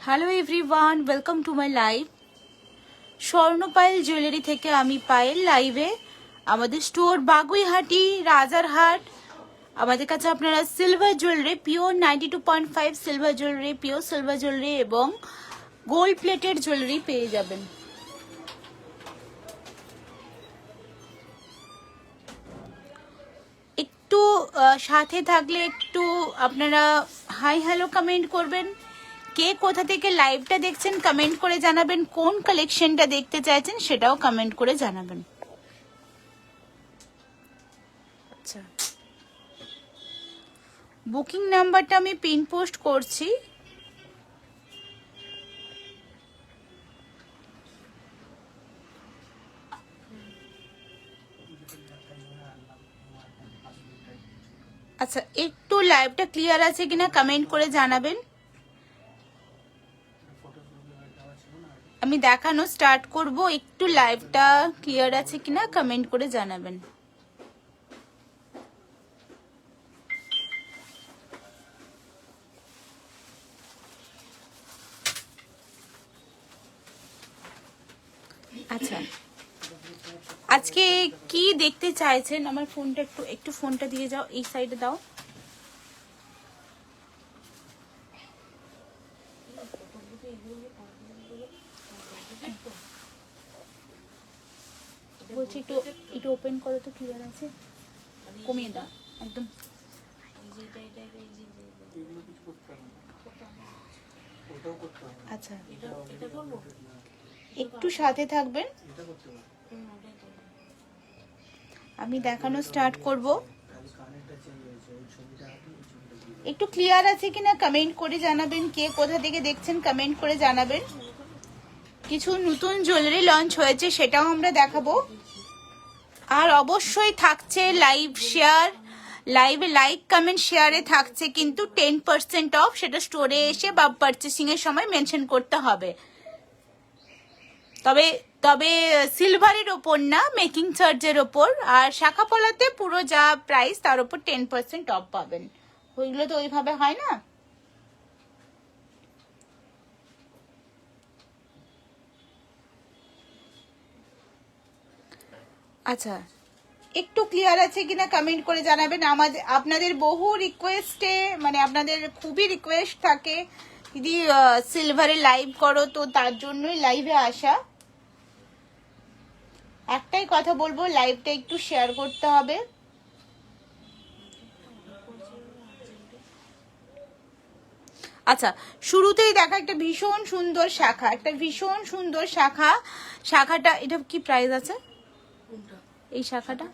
Hello everyone, welcome to my live. Swarnapail jewellery থেকে আমি পায়েল লাইভে। আমাদের স্টোর বাগুইহাটি, রাজারহাট। আমাদের কাছে আপনারা silver jewellery, pure 92.5 silver jewellery, pure silver jewellery এবং গোল্ড প্লেটেড জুয়েলারি পেয়ে যাবেন। একটু সাথে থাকলে একটু আপনারা হাই হ্যালো কমেন্ট করবেন। কে কোথা থেকে লাইভটা দেখছেন কমেন্ট করে জানাবেন। কোন কালেকশনটা দেখতে চাইছেন সেটাও কমেন্ট করে জানাবেন। আচ্ছা, বুকিং নাম্বারটা আমি পিন পোস্ট করছি। আচ্ছা, একটু লাইভটা ক্লিয়ার আছে কিনা কমেন্ট করে জানাবেন। আমি দেখানো স্টার্ট করব, একটু লাইভটা ক্লিয়ার আছে কিনা কমেন্ট করে জানাবেন। আচ্ছা, আজকে কি দেখতে চাইছেন? আমার ফোনটা একটু ফোনটা দিয়ে যাও, এই সাইডে দাও। বলছি একটু ওপেন করো তো, ক্লিয়ার আছে? কমিয়ে দাও একদম। আচ্ছা, একটু সাথে থাকবেন, আমি দেখানো স্টার্ট করব। একটু ক্লিয়ার আছে কিনা কমেন্ট করে জানাবেন। কে কোথা থেকে দেখছেন কমেন্ট করে জানাবেন। কিছু নতুন জুয়েলারি লঞ্চ হয়েছে, সেটাও আমরা দেখাবো। আর অবশ্যই থাকছে লাইভ শেয়ার, লাইভে লাইক কমেন্ট শেয়ারে থাকছে কিন্তু 10% অফ। সেটা স্টোরে এসে বা পারচেসিং এর সময় মেনশন করতে হবে। তবে তবে সিলভারের ওপর না, মেকিং চার্জের ওপর। আর শাখা পলাতে পুরো যা প্রাইস তার উপর 10% অফ পাবেন। ওইগুলো তো ওইভাবে হয় না। আচ্ছা, একটু ক্লিয়ার আছে কিনা কমেন্ট করে জানাবেন। আপনাদের বহু রিকোয়েস্টে, মানে আপনাদের খুবই রিকোয়েস্ট থাকে দিদি সিলভারে লাইভ করো, তো তার জন্যই লাইভে আসা। একটাই কথা বলবো, লাইভটা একটু শেয়ার করতে হবে। আচ্ছা, শুরুতেই দেখা একটা ভীষণ সুন্দর শাখা, শাখাটা এটা কি প্রাইস আছে? এই শাখাটা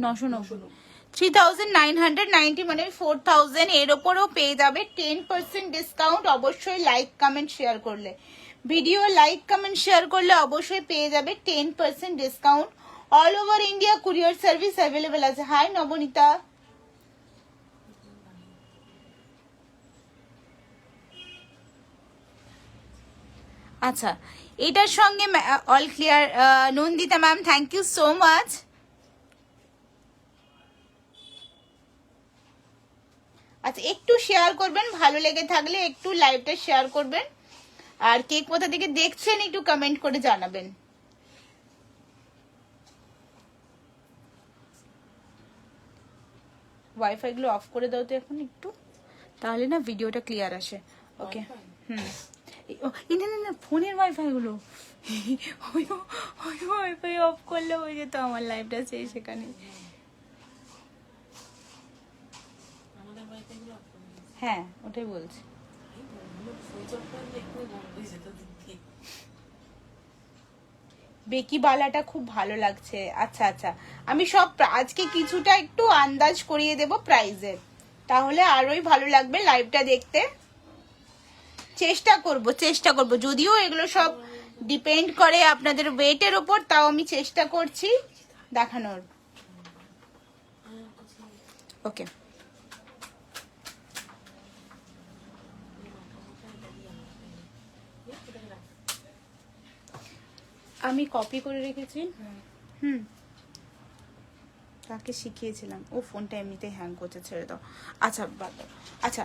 990, 3990, মানে 4000 এর ওপরও পেয়ে যাবে 10% ডিসকাউন্ট। অবশ্যই লাইক কমেন্ট শেয়ার করলে, ভিডিও লাইক কমেন্ট শেয়ার করলে অবশ্যই পেয়ে যাবে 10% discount. All over India courier service available আছে। হাই নবনীতা। আচ্ছা, এটার সঙ্গে all clear. Nandita ma'am, thank you so much. আচ্ছা, একটু শেয়ার করবেন, ভালো লেগে থাকলে একটু লাইভটা শেয়ার করবেন। আর কে কোথা থেকে দেখছেন একটু কমেন্ট করে জানাবেন। ওয়াইফাই গুলো অফ করে দাও তো এখন একটু, তাহলে না ভিডিওটা ক্লিয়ার আসে। ওকে, না ফোনের ওয়াইফাই গুলো ওয়াইফাই অফ করলে হয়ে যেত আমার লাইভটা শেষ সেখানে। হ্যাঁ, ওটাই বলছি। বেকি বালাটা খুব ভালো লাগছে। আচ্ছা আচ্ছা, আমি সব আজকে কিছুটা একটু আন্দাজ করিয়ে দেব প্রাইজের, তাহলে আরোই ভালো লাগবে লাইভটা দেখতে। চেষ্টা করব, যদিও এগুলো সব ডিপেন্ড করে আপনাদের ওয়েটের ওপর, তাও আমি চেষ্টা করছি দেখানোর। ওকে, আমি কপি করে রেখেছি। তাকে শিখিয়েছিলাম, ও ফোনটা এমনিতে হ্যাং করতে, ছেড়ে দাও। আচ্ছা বাদ দাও। আচ্ছা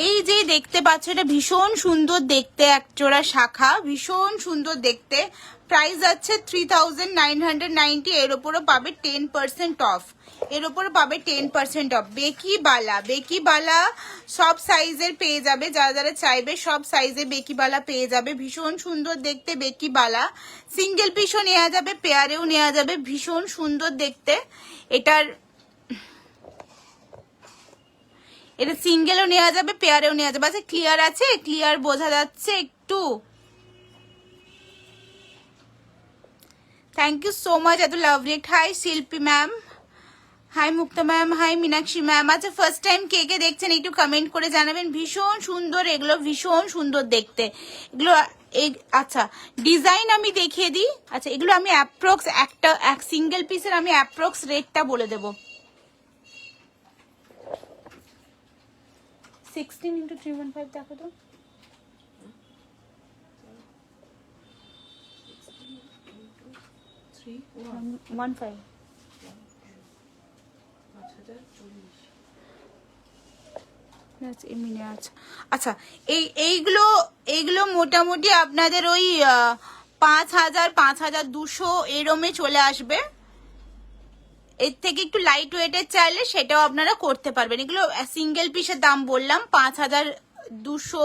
এই যে দেখতে পাচ্ছ, এটা ভীষণ সুন্দর দেখতে, একজোড়া শাখা, ভীষণ সুন্দর দেখতে। প্রাইস আছে 3990। এর ওপরও পাবে 10% অফ, এর ওপরে পাবে 10% অফ। বেকি বালা সব সাইজের পেয়ে যাবে, যারা যারা চাইবে সব সাইজে বেকি বালা পেয়ে যাবে। ভীষণ সুন্দর দেখতে বেকি বালা, সিঙ্গেল পিসও নেওয়া যাবে, পেয়ারেও নেওয়া যাবে, ভীষণ সুন্দর দেখতে। এটা সিঙ্গেলও নেওয়া যাবে, পেয়ারেও নেওয়া যাবে। আচ্ছা ক্লিয়ার আছে? ক্লিয়ার বোঝা যাচ্ছে একটু? থ্যাংক ইউ সো মাচ, এত লাভ রিয়েক্ট। হাই শিল্পী ma'am, high Mukta ma'am, high Meenakshi ma'am. আচ্ছা ফার্স্ট টাইম কে কে দেখছেন একটু কমেন্ট করে জানাবেন। ভীষণ সুন্দর এগুলো, ভীষণ সুন্দর দেখতে এগুলো। আচ্ছা ডিজাইন আমি দেখিয়ে দিই। আচ্ছা এগুলো আমি অ্যাপ্রক্স এক সিঙ্গেল পিসের আমি অ্যাপ্রক্স রেটটা বলে দেবো। 16 × 315 দেখো তো। আচ্ছা এইগুলো মোটামুটি আপনাদের ওই 5000 5200 এরমে চলে আসবে। এর থেকে একটু লাইট ওয়েটের চাইলে সেটাও আপনারা করতে পারবেন। এগুলো সিঙ্গেল পিসের দাম বললাম 5200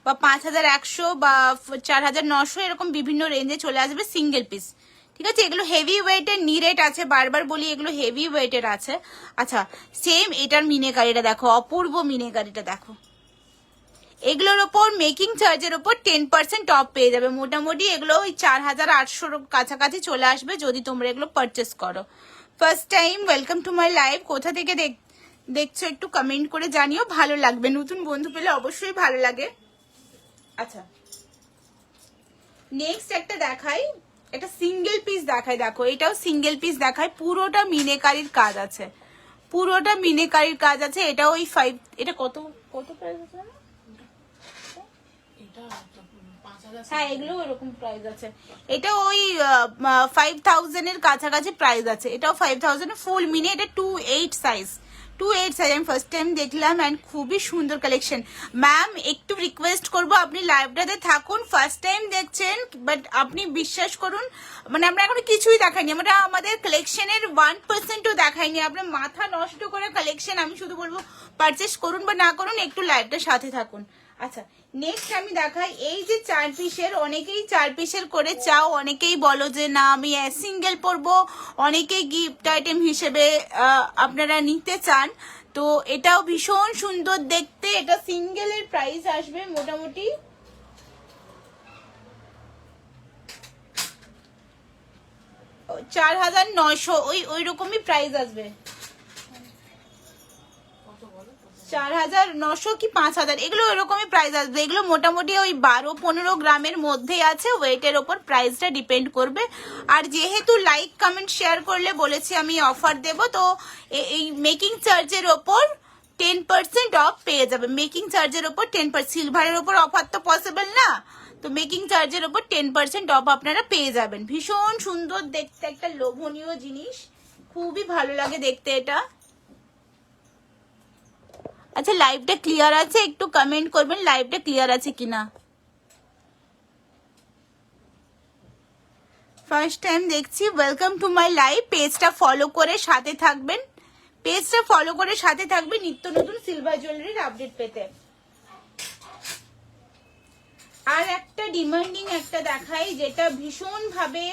বা 5100 বা 4900 এরকম বিভিন্ন রেঞ্জে চলে আসবে সিঙ্গেল পিস। ঠিক আছে, এগুলো হেভি ওয়েটের নিরেট আছে, বারবার বলি এগুলো হেভি ওয়েটের আছে। আচ্ছা সেম এটার মিনেকারিটা দেখো, অপূর্ব মিনেকারিটা দেখো। এগুলোর ওপর মেকিং চার্জের ওপর 10% অফ পেয়ে যাবে। মোটামুটি এগুলো ওই 4800 কাছাকাছি চলে আসবে যদি তোমরা এগুলো পারচেস করো। First time welcome to my live. কোথা থেকে দেখছো একটু কমেন্ট করে জানিও, ভালো লাগবে। নতুন বন্ধু পেলে অবশ্যই ভালো লাগে। আচ্ছা নেক্সট একটা দেখাই, এটা সিঙ্গেল পিস দেখাই। দেখো এটাও সিঙ্গেল পিস দেখাই, পুরোটা মিনেকারির কাজ আছে, পুরোটা মিনেকারির কাজ আছে। এটা ওই 5, এটা কত প্রাইস আছে? হ্যাঁ এগুলো ওরকম প্রাইস আছে। এটা ওই 5000 এর কাছাকাছি প্রাইস আছে। এটাও 5000 ফুল মিনি। এটা 28 সাইজ, 28 সাইজ। আমি ফার্স্ট টাইম দেখলাম এন্ড খুবই সুন্দর কালেকশন। ম্যাম একটু রিকোয়েস্ট করবো আপনি লাইভটাতে থাকুন। ফার্স্ট টাইম দেখছেন বাট আপনি বিশ্বাস করুন, মানে আমরা এখন কিছুই দেখাইনি, আমরা আমাদের কালেকশনের 1%ও দেখাইনি। আপনার মাথা নষ্ট করে কালেকশন। আমি শুধু বলবো পারচেস করুন বা না করুন, একটু লাইভটার সাথে থাকুন। আচ্ছা নেক্সট আমি দেখাই এই যে 4 পিসের, অনেকেই 4 পিসের করে চাও, অনেকেই বলো যে না আমি সিঙ্গেল পরবো, অনেকেই গিফট আইটেম হিসেবে আপনারা নিতে চান। তো এটাও ভীষণ সুন্দর দেখতে। এটা সিঙ্গেলের প্রাইস আসবে মোটামুটি 4900, ওই রকমই প্রাইস আসবে। 4900 কি 5000 এগুলো এরকমই প্রাইস আসবে। এগুলো মোটামুটি ওই 12-15 গ্রামের মধ্যে আছে, ওয়েটের ওপর প্রাইসটা ডিপেন্ড করবে। আর যেহেতু লাইক কমেন্ট শেয়ার করলে বলেছি আমি অফার দেব, তো এই মেকিং চার্জের ওপর 10% অফ পেয়ে যাবে। মেকিং চার্জের ওপর 10%, সিলভারের ওপর অফার তো পসিবল না, তো মেকিং চার্জের ওপর 10% অফ আপনারা পেয়ে যাবেন। ভীষণ সুন্দর দেখতে, একটা লোভনীয় জিনিস, খুবই ভালো লাগে দেখতে এটা। আচ্ছা লাইভটা ক্লিয়ার আছে? একটু কমেন্ট করবেন লাইভটা ক্লিয়ার আছে কিনা। ফার্স্ট টাইম দেখছি, ওয়েলকাম টু মাই লাইভ। পেজটা ফলো করে সাথে থাকবেন, পেজটা ফলো করে সাথে থাকবেন নিত্য নতুন সিলভার জুয়েলারির আপডেট পেতে। আর একটা ডিমান্ডিং একটা দেখাই, যেটা ভীষণ ভাবে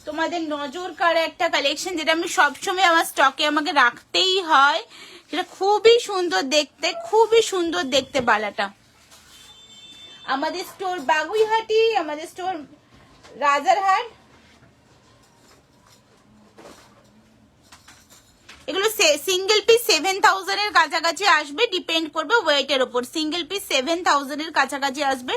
তোমাদের নজর কাড়া একটা কালেকশন, যেটা আমি সবসময় আমার স্টকে আমাকে রাখতেই হয়। সেটা খুবই সুন্দর দেখতে, খুবই সুন্দর দেখতে বালাটা। আমাদের স্টোর বাগুইহাটি, আমাদের স্টোর রাজারহাট। এগুলো সিঙ্গেল পিস 7000 এর কাছাকাছি আসবে, ডিপেন্ড করবে ওয়েটের ওপর। সিঙ্গেল পিস 7000 এর কাছাকাছি আসবে,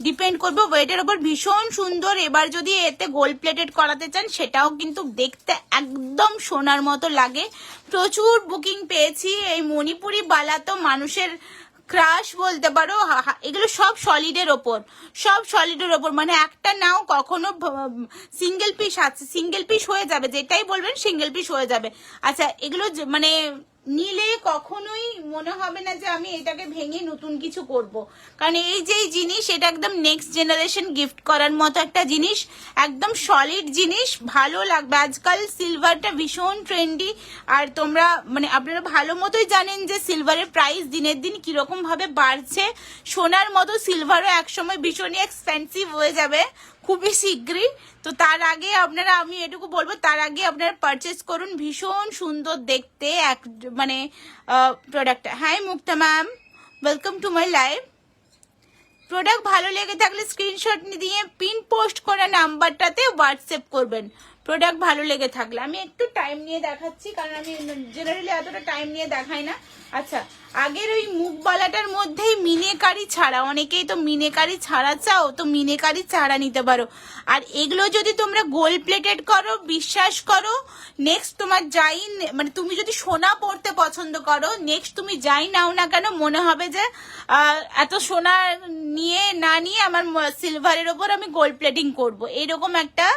ডিপেন্ড করবে ওয়েটের ওপর। ভীষণ সুন্দর। এবার যদি এতে গোল্ড প্লেটেড করাতে চান সেটাও কিন্তু দেখতে একদম সোনার মতো লাগে। প্রচুর বুকিং পেয়েছি। এই মণিপুরি বালা তো মানুষের ক্রাশ বলতে পারো, এগুলো সব সলিডের ওপর, সব সলিডের ওপর, মানে একটা নাও কখনো সিঙ্গেল পিস আছে, সিঙ্গেল পিস হয়ে যাবে, যেটাই বলবেন সিঙ্গেল পিস হয়ে যাবে। আচ্ছা এগুলো মানে নিলে কখনোই মনে হবে না যে আমি এটাকে ভেঙে নতুন কিছু করব, কারণ এই যে জিনিস এটা একদম নেক্সট জেনারেশন গিফট করার মতো একটা জিনিস, একদম সলিড জিনিস, ভালো লাগবে। আজকাল সিলভারটা ভীষণ ট্রেন্ডি, আর তোমরা মানে আপনারা ভালো মতোই জানেন যে সিলভারের প্রাইস দিনের দিন কিরকম ভাবে বাড়ছে। সোনার মতো সিলভারও একসময় ভীষণই এক্সপেন্সিভ হয়ে যাবে খুবই শীঘ্রই। তো তার আগে আপনারা, আমি এটুকু বলবো, তার আগে আপনারা পারচেস করুন, ভীষণ সুন্দর দেখতে এক মানে প্রোডাক্টটা। Hi Mukta ma'am, welcome to my live. Product ভালো লেগে থাকলে স্ক্রিনশট দিয়ে পিন পোস্ট করা নাম্বারটাতে হোয়াটসঅ্যাপ করবেন প্রোডাক্ট ভালো লেগে থাকলে। আমি একটু টাইম নিয়ে দেখাচ্ছি, কারণ আমি জেনারেলি এতটা টাইম নিয়ে দেখাই না। আচ্ছা, আগের ওই মুখবালাটার মধ্যেই মিনেকারি ছাড়া, অনেকেই তো মিনেকারি ছাড়া চাও, তো মিনেকারি ছাড়া নিতে পারো। আর এগুলো যদি তোমরা গোল্ড প্লেটেড করো, বিশ্বাস করো নেক্সট তোমার যাই, মানে তুমি যদি সোনা পড়তে পছন্দ করো, নেক্সট তুমি যাই নাও না কেন মনে হবে যে এত সোনা নিয়ে না নিয়ে আমার সিলভারের ওপর আমি গোল্ড প্লেটিং করবো, এরকম একটা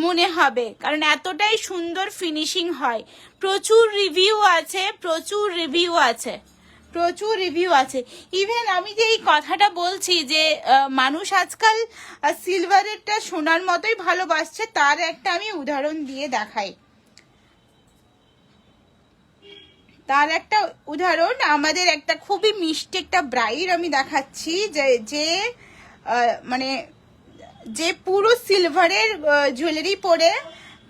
মনে হবে, কারণ এতটাই সুন্দর ফিনিশিং হয়। প্রচুর রিভিউ আছে, প্রচুর রিভিউ আছে, প্রচুর রিভিউ আছে। ইভেন আমি যে এই কথাটা বলছি যে মানুষ আজকাল সিলভারেরটা সোনার মতোই ভালোবাসছে, তার একটা আমি উদাহরণ দিয়ে দেখাই। তার একটা উদাহরণ, আমাদের একটা খুবই মিষ্টি একটা ব্রাইড আমি দেখাচ্ছি, যে মানে যে পুরো সিলভারের জুয়েলারি পরে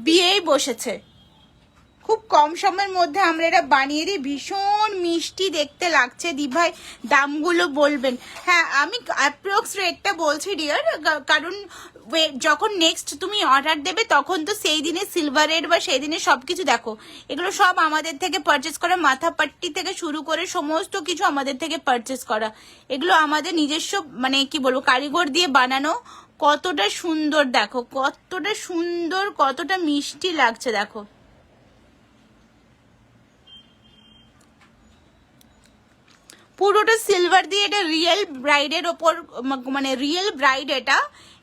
বিয়েই বসেছে। খুব কম সময়ের মধ্যে আমরা এটা বানিয়ে দিই, ভীষণ মিষ্টি দেখতে লাগছে। দিভাই দামগুলো বলবেন? হ্যাঁ, আমি অ্যাপ্রক্স রেটটা বলছি ডিয়ার, কারণ যখন নেক্সট তুমি অর্ডার দেবে তখন তো সেই দিনে সিলভারের বা সেই দিনে সবকিছু দেখো, এগুলো সব আমাদের থেকে পারচেস করা, মাথা পাট্টি থেকে শুরু করে সমস্ত কিছু আমাদের থেকে পারচেস করা। এগুলো আমাদের নিজস্ব মানে কি বলবো কারিগর দিয়ে বানানো। কতটা সুন্দর দেখো, কতটা সুন্দর, কতটা মিষ্টি লাগছে দেখো। পুরোটা সিলভার দিয়ে, এটা রিয়েল ব্রাইডের ওপর, মানে রিয়েল ব্রাইড এটা।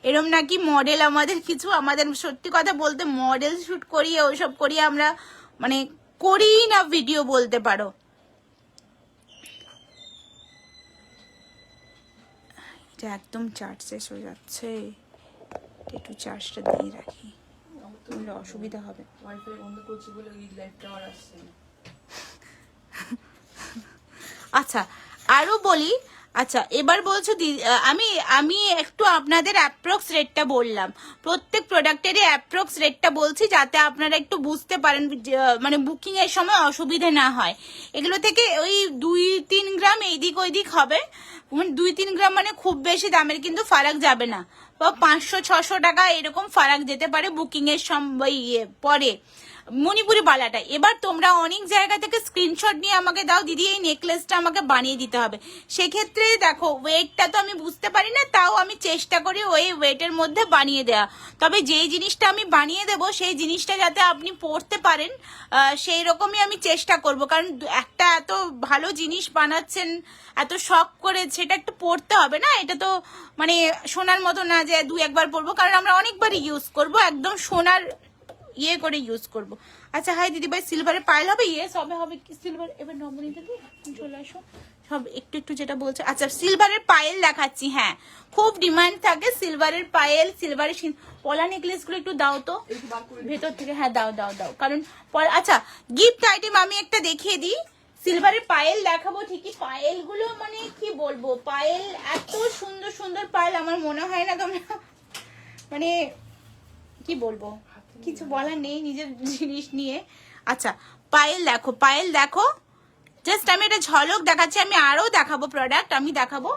এরম নাকি মডেল আমাদের কিছু, আমাদের সত্যি কথা বলতে মডেল শুট করিয়ে ওইসব করিয়ে আমরা মানে করি না ভিডিও বলতে পারো। এটা একদম চার্জ শেষ হয়ে যাচ্ছে, একটু চার্জটা দিয়ে রাখি, তাহলে অসুবিধা হবে। ওয়াইফাই বন্ধ করছি বলে এই লাইভটা আর আসছে না। আচ্ছা আরো বলি, আচ্ছা এবার বলছো আমি আমি একটু আপনাদের অ্যাপ্রক্স রেটটা বললাম, প্রত্যেক প্রোডাক্টেরই অ্যাপ্রক্স রেটটা বলছি যাতে আপনারা একটু বুঝতে পারেন, মানে বুকিং এর সময় অসুবিধা না হয়। এগুলো থেকে ওই 2-3 গ্রাম এইদিক ওইদিক হবে, 2-3 গ্রাম মানে খুব বেশি দামের কিন্তু ফারাক যাবে না, বা 500-600 টাকা এরকম ফারাক যেতে পারে বুকিং এর পরে। মণিপুরি বালাটা এবার তোমরা অনেক জায়গা থেকে স্ক্রিনশট নিয়ে আমাকে দাও, দিদি এই নেকলেসটা আমাকে বানিয়ে দিতে হবে। সেক্ষেত্রে দেখো ওয়েটটা তো আমি বুঝতে পারি না, তাও আমি চেষ্টা করি ওই ওয়েটের মধ্যে বানিয়ে দেওয়া। তবে যেই জিনিসটা আমি বানিয়ে দেব সেই জিনিসটা যাতে আপনি পড়তে পারেন সেই রকমই আমি চেষ্টা করব, কারণ একটা এত ভালো জিনিস বানাচ্ছেন, এত শখ করে, সেটা একটু পড়তে হবে না। এটা তো মানে সোনার মতো না যে 2-1 বার পরবো, কারণ আমরা অনেকবার ইউজ করব, একদম সোনার ইয়ে করে ইউজ করব। আচ্ছা হাই দিদি ভাই, সিলভারের পায়েল হবে? ইয়েস হবে, হবে কি সিলভার? এবার নবনীতে চলে আসো, সব একটু একটু যেটা বলছে। আচ্ছা সিলভারের পায়েল দেখাচ্ছি, হ্যাঁ খুব ডিমান্ড থাকে সিলভারের পায়েল, সিলভারের পলা নেকলেস গুলো একটু দাও তো ভেতর থেকে, হ্যাঁ দাও দাও দাও, কারণ আচ্ছা গিফট আইটেম আমি একটা দেখিয়ে দিই। সিলভারের পায়েল দেখাবো ঠিকই, পায়েল গুলো মানে কি বলবো, পায়েল এত সুন্দর সুন্দর পায়েল, আমার মনে হয় না তোমরা মানে কি বলবো, কিছু বলার নেই নিজের জিনিস নিয়ে। আচ্ছা পায়েল দেখো, পায়েল দেখো, জাস্ট আমি এটা ঝলক দেখাচ্ছি, আমি আরো দেখাবো প্রোডাক্ট, আমি দেখাবো।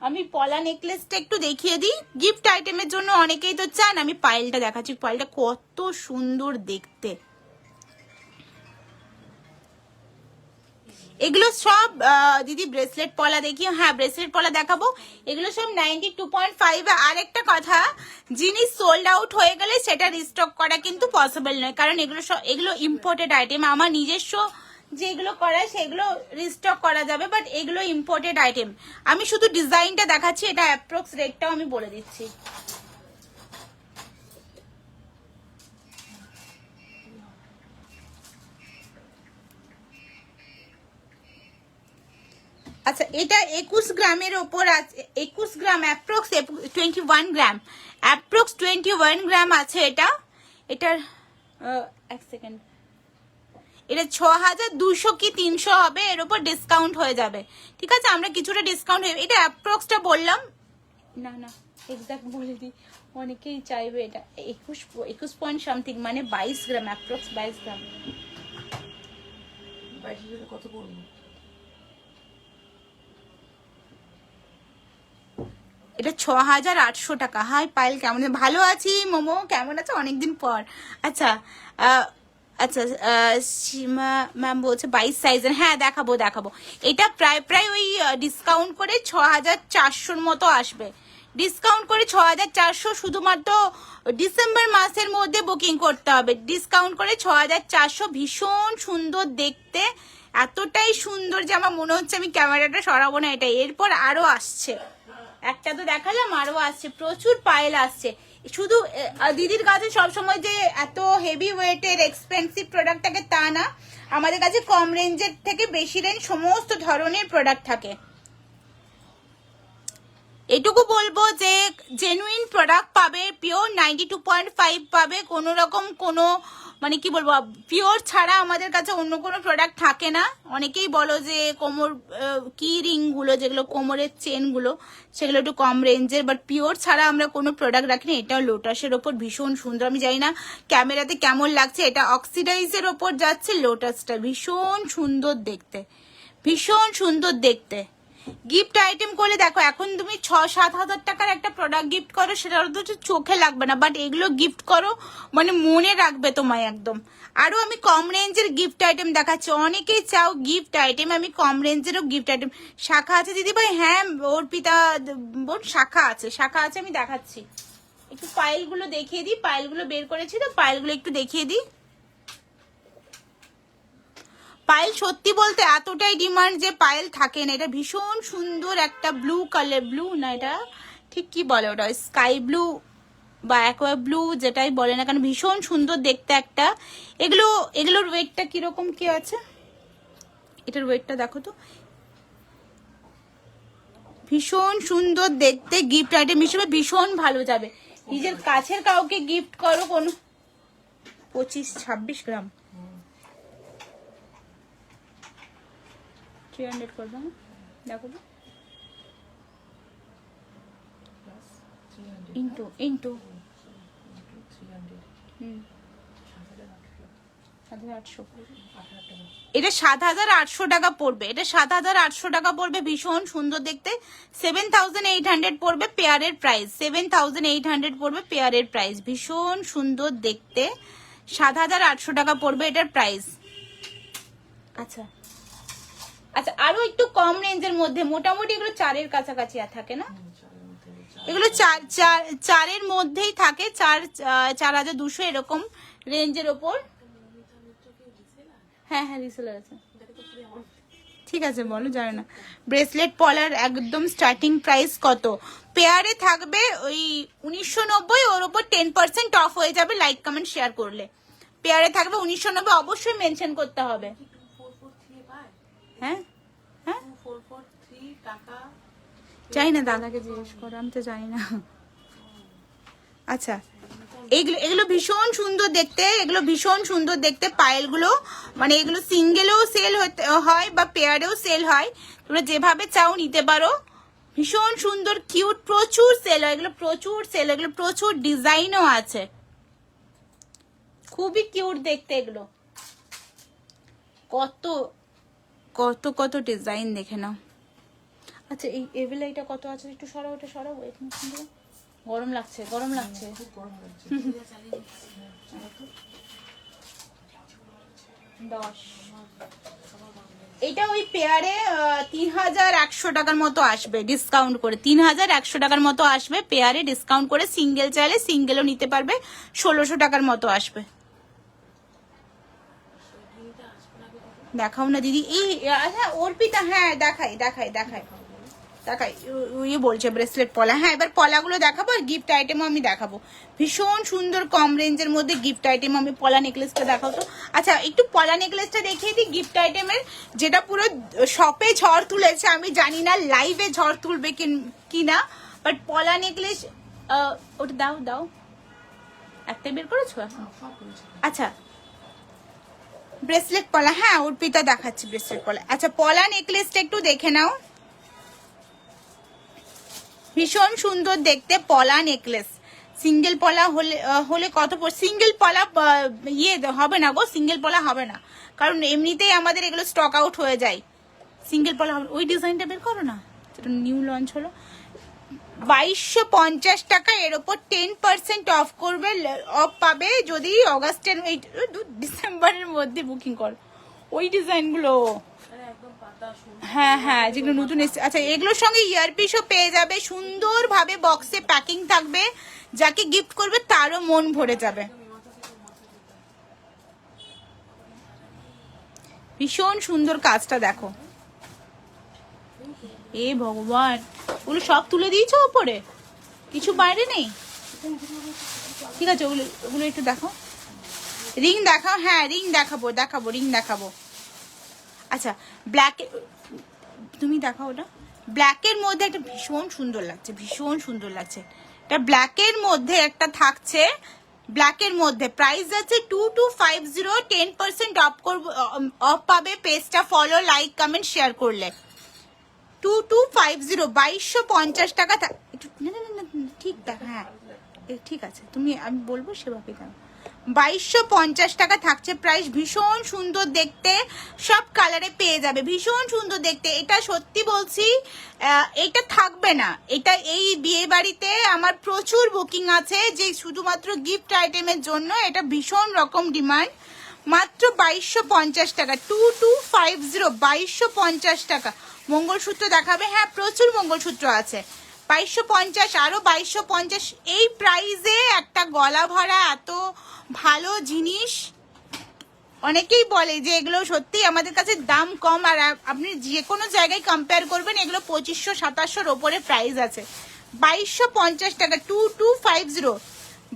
আমি পলা নেকলেসটা একটু দেখিয়ে দিই, গিফট আইটেমের জন্য অনেকেই তো চান, আমি পায়েলটা দেখাচ্ছি। পায়েলটা কত সুন্দর দেখতে, এগুলো সব দিদি ব্রেসলেট পলা দেখিও, হ্যাঁ ব্রেসলেট পলা দেখাবো। এগুলো সব 92.5। আর একটা কথা, জিনিস সোল্ড আউট হয়ে গেলে সেটা রিস্টক করা কিন্তু পসিবল নয়, কারণ এগুলো ইম্পোর্টেড আইটেম। আমার নিজস্ব যেগুলো করা সেগুলো রিস্টক করা যাবে, বাট এগুলো ইম্পোর্টেড আইটেম। আমি শুধু ডিজাইনটা দেখাচ্ছি, এটা অ্যাপ্রক্স রেটটাও আমি বলে দিচ্ছি। আচ্ছা, এটা 21 গ্রামের ওপর আছে, 21 গ্রাম অ্যাপ্রক্স 21 গ্রাম, অ্যাপ্রক্স 21 গ্রাম আছে এটা। এটার এক সেকেন্ড, এটা 6200 কি 300 হবে, এর উপর ডিসকাউন্ট হয়ে যাবে। ঠিক আছে, আমরা কিছুটা ডিসকাউন্ট হয়ে, এটা অ্যাপ্রক্সটা বললাম না, না এক্সাক্ট বলে দিই, অনেকেই চাইবে। এটা 21 পয়েন্ট সামথিং, মানে 22 গ্রাম, অ্যাপ্রক্স 22 গ্রাম। 22 কত পড়বে? এটা 6800 টাকা। হাই পায়েল, কেমন আছো? ভালো আছি। মোমো কেমন আছো? অনেকদিন পর। আচ্ছা আচ্ছা, সীমা ম্যাম বলছে 22 সাইজের। হ্যাঁ দেখাবো দেখাবো। এটা প্রায় প্রায় ওই ডিসকাউন্ট করে 6400-র মতো আসবে। ডিসকাউন্ট করে 6400, শুধুমাত্র ডিসেম্বর মাসের মধ্যে বুকিং করতে হবে। ডিসকাউন্ট করে 6400। ভীষণ সুন্দর দেখতে, এতটাই সুন্দর যে আমার মনে হচ্ছে আমি ক্যামেরাটা সরাবো না। এটা এরপর আরো আসছে, একটা তো দেখালাম, আরো আসছে, প্রচুর পায়েল আসছে। শুধু দিদির কাছে সবসময় যে এত হেভি ওয়েটের এক্সপেন্সিভ প্রোডাক্ট থাকে তা না, আমাদের কাছে কম রেঞ্জের থেকে বেশি রেঞ্জ সমস্ত ধরনের প্রোডাক্ট থাকে। এটুকু বলবো যে জেনুইন প্রোডাক্ট পাবে, পিওর 92.5 পাবে। কোনো রকম কোনো মানে কি বলবো, পিওর ছাড়া আমাদের কাছে অন্য কোনো প্রোডাক্ট থাকে না। অনেকেই বলো যে কোমর কি রিংগুলো, যেগুলো কোমরের চেনগুলো, সেগুলো একটু কম রেঞ্জের, বাট পিওর ছাড়া আমরা কোনো প্রোডাক্ট রাখি না। এটাও লোটাসের ওপর ভীষণ সুন্দর, আমি জানি না ক্যামেরাতে কেমন লাগছে, এটা অক্সিডাইজের ওপর যাচ্ছে। লোটাসটা ভীষণ সুন্দর দেখতে, ভীষণ সুন্দর দেখতে। গিফট আইটেম করলে দেখো, এখন তুমি 6-7 হাজার টাকার একটা প্রোডাক্ট গিফট করো, সেটা তো চোখে লাগবে না, বাট এগুলো গিফট করো মানে মনে রাখবে তোমায় একদম। আরো আমি কম রেঞ্জের গিফট আইটেম দেখাচ্ছি, অনেকেই চাও গিফট আইটেম, আমি কম রেঞ্জেরও গিফট আইটেম। শাখা আছে দিদি ভাই? হ্যাঁ অর্পিতা বোন, শাখা আছে, শাখা আছে, আমি দেখাচ্ছি। একটু পায়েলগুলো দেখিয়ে দিই, পায়েলগুলো বের করেছি তো, পায়েলগুলো একটু দেখিয়ে দিই। পায়েল সত্যি বলতে এতটাই ডিমান্ড যে পায়েল থাকে না। এটা ভীষণ সুন্দর একটা ব্লু কালার, ব্লু না এটা ঠিক কি বলে ওটা, স্কাই ব্লু বা অ্যাকোয়া ব্লু যেটাই বলে না কেন, ভীষণ সুন্দর দেখতে একটা। এগুলোর ওয়েটটা কিরকম কি আছে, এটার ওয়েটটা দেখো তো। ভীষণ সুন্দর দেখতে, গিফট আইটেম হিসেবে ভীষণ ভালো যাবে। নিজের কাছের কাউকে গিফট করো, কোনো 25-26 গ্রাম 300 করবো, দেখো তো, ইন্টু 7,800, এটা 7,800 টাকা পড়বে। এটা 7,800 টাকা পড়বে, ভীষণ সুন্দর দেখতে। 7,800 পড়বে পেয়ারের প্রাইস, 7,800 পড়বে পেয়ারের প্রাইস। ভীষণ সুন্দর দেখতে, 7,800 টাকা পড়বে এটার প্রাইস। আচ্ছা আচ্ছা, আরো একটু কম রেঞ্জের মধ্যে, মোটামুটি এগুলো 4-এর কাছাকাছি থাকে না, এগুলো 4-এর মধ্যেই থাকে, 4,200 এরকম রেঞ্জের ওপর। হ্যাঁ হ্যাঁ রিসেলার আছে, ঠিক আছে বলো, জানো না। ব্রেসলেট পলার একদম স্টার্টিং প্রাইস কত? পেয়ারে থাকবে ওই 1990, ওর ওপর 10% অফ হয়ে যাবে লাইক কমেন্ট শেয়ার করলে। পেয়ারে থাকবে 1990, অবশ্যই মেনশন করতে হবে। হ্যাঁ হ্যাঁ জানি না, দাদাকে জিজ্ঞেস করো, আমি তো জানি না। আচ্ছা, এগুলো ভীষণ সুন্দর দেখতে, এগুলো ভীষণ সুন্দর দেখতে পায়েলগুলো, মানে এগুলো সিঙ্গেলেও সেল হয় বা পেয়ারেও সেল হয়, তোমরা যেভাবে চাও নিতে পারো। ভীষণ সুন্দর কিউট, প্রচুর সেল হয় এগুলো, প্রচুর সেল, এগুলো প্রচুর ডিজাইনও আছে, খুবই কিউট দেখতে এগুলো। কত কত কত ডিজাইন দেখে নাও। আচ্ছা, এই এভেলাইটা কত আছে, একটু সরাও, ওটা সরাও, গরম লাগছে, গরম লাগছে। এটা ওই পেয়ারে 3,100 টাকার মতো আসবে ডিসকাউন্ট করে, 3,100 টাকার মতো আসবে পেয়ারে ডিসকাউন্ট করে। সিঙ্গেল চাইলে সিঙ্গেলও নিতে পারবে, 1,600 টাকার মতো আসবে। দেখাও না দিদি। এই হ্যাঁ অর্পিতা, হ্যাঁ দেখাই দেখাই দেখাই দেখাই। ইয়ে বলছে ব্রেসলেট পলা, হ্যাঁ এবার পলাগুলো দেখাবো আর গিফট আইটেমও আমি দেখাবো। ভীষণ সুন্দর কম রেঞ্জের মধ্যে গিফট আইটেম। আমি পলা নেকলেসটা দেখাও তো। আচ্ছা একটু পলা নেকলেসটা দেখিয়ে দিই গিফট আইটেমের, যেটা পুরো শপে ঝড় তুলেছে। আমি জানি না লাইভে ঝড় তুলবে কিনা, বাট পলা নেকলেস ওটা দাও দাও, একটা বের করেছো এখন? আচ্ছা ব্রেসলেট পলা, হ্যাঁ অর্পিতা দেখাচ্ছি ব্রেসলেট পলা। আচ্ছা পলা নেকলেসটা একটু দেখে নাও, ভীষণ সুন্দর দেখতে পলা নেকলেস। সিঙ্গেল পলা হলে কত সিঙ্গেল পলা ইয়ে হবে না গো, সিঙ্গেল পলা হবে না, কারণ এমনিতেই আমাদের এগুলো স্টক আউট হয়ে যায়। সিঙ্গেল পলা হবে। ওই ডিজাইনটা বের করো না, যেটা নিউ লঞ্চ হলো। 2250 টাকা, এর ওপর 10% অফ করবে, অফ পাবে যদি অগাস্টের ডিসেম্বরের মধ্যে বুকিং করো। ওই ডিজাইনগুলো হ্যাঁ হ্যাঁ যেগুলো নতুন এসছে। আচ্ছা এগুলোর সঙ্গে ইয়ারপিসও পেয়ে যাবে, সুন্দরভাবে বক্সে প্যাকিং থাকবে, যাকে গিফট করবে তারও মন ভরে যাবে। ভীষণ সুন্দর কাজটা দেখো। এ ভগবান, ওগুলো সব তুলে দিয়েছো ওপরে, কিছু বাইরে নেই? ঠিক আছে ওগুলো ওগুলো একটু দেখো। রিং দেখাও, হ্যাঁ রিং দেখাবো দেখাবো রিং দেখাবো। আচ্ছা ব্ল্যাক, তুমি দেখাও ওটা। ব্ল্যাকের মধ্যে একটা ভীষণ সুন্দর লাগছে, ভীষণ সুন্দর লাগছে। এটা ব্ল্যাকের মধ্যে একটা থাকছে, ব্ল্যাকের মধ্যে প্রাইস আছে 2250। 10% অফ করবো, অফ পাবে পেজটা ফলো লাইক কমেন্ট শেয়ার করলে। 2250, 2250 টাকা। একটু না না না ঠিক দেখ, হ্যাঁ ঠিক আছে তুমি, আমি বলবো সেভাবে দাও। 2250 টাকা থাকছে প্রাইস। ভীষণ সুন্দর দেখতে, সব কালারে পেয়ে যাবে, ভীষণ সুন্দর দেখতে। এটা সত্যি বলছি এটা থাকবে না, এটা এই বিয়ে বাড়িতে আমার প্রচুর বুকিং আছে, যে শুধুমাত্র গিফট আইটেমের জন্য। এটা ভীষণ রকম ডিমান্ড। মাত্র 2250 টাকা, 2250, 2250 টাকা। মঙ্গলসূত্র দেখাবে, হ্যাঁ প্রচুর মঙ্গলসূত্র আছে। 2250, আরো 2250। এই প্রাইসে একটা গলা ভরা এত ভালো জিনিস, অনেকেই বলে যে এগুলো সত্যি আমাদের কাছে দাম কম, আর আপনি যে কোনো জায়গায় কম্পেয়ার করবেন এগুলো 2500-2700 ওপরে প্রাইস আছে। 2250 টাকা, 2250,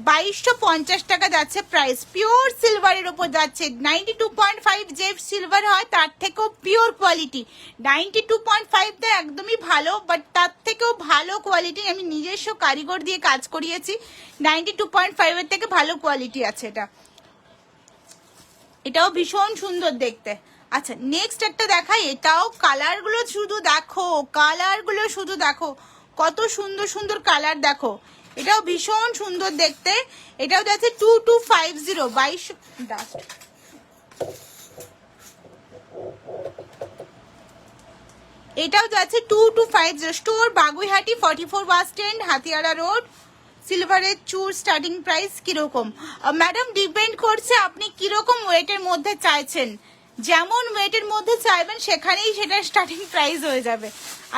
2250 টাকা যাচ্ছে প্রাইস। পিওর সিলভারের ওপর যাচ্ছে। 92.5 যে সিলভার হয় তার থেকেও পিওর কোয়ালিটি। 92.5 তো একদমই ভালো, বাট তার থেকেও ভালো কোয়ালিটি। আমি নিজস্ব কারিগর দিয়ে কাজ করিয়েছি, 92.5 এর থেকে ভালো কোয়ালিটি আছে এটা। এটাও ভীষণ সুন্দর দেখতে। আচ্ছা নেক্সট একটা দেখাই, এটাও কালারগুলো শুধু দেখো, কালারগুলো শুধু দেখো, কত সুন্দর সুন্দর কালার দেখো। এটাও ভীষণ সুন্দর দেখতে। এটাও যাচ্ছে 2250, 22। এটাও যাচ্ছে 2250। Store Baguiati, 44 bus stand, Hatiara road. সিলভারের চুর স্টার্টিং প্রাইস কিরকম? ম্যাডাম ডিপেন্ড করছে আপনি কিরকম ওয়েটের মধ্যে চাইছেন। যেমন ওয়েটের মধ্যে চাইবেন সেখানেই সেটা স্টার্টিং প্রাইস হয়ে যাবে।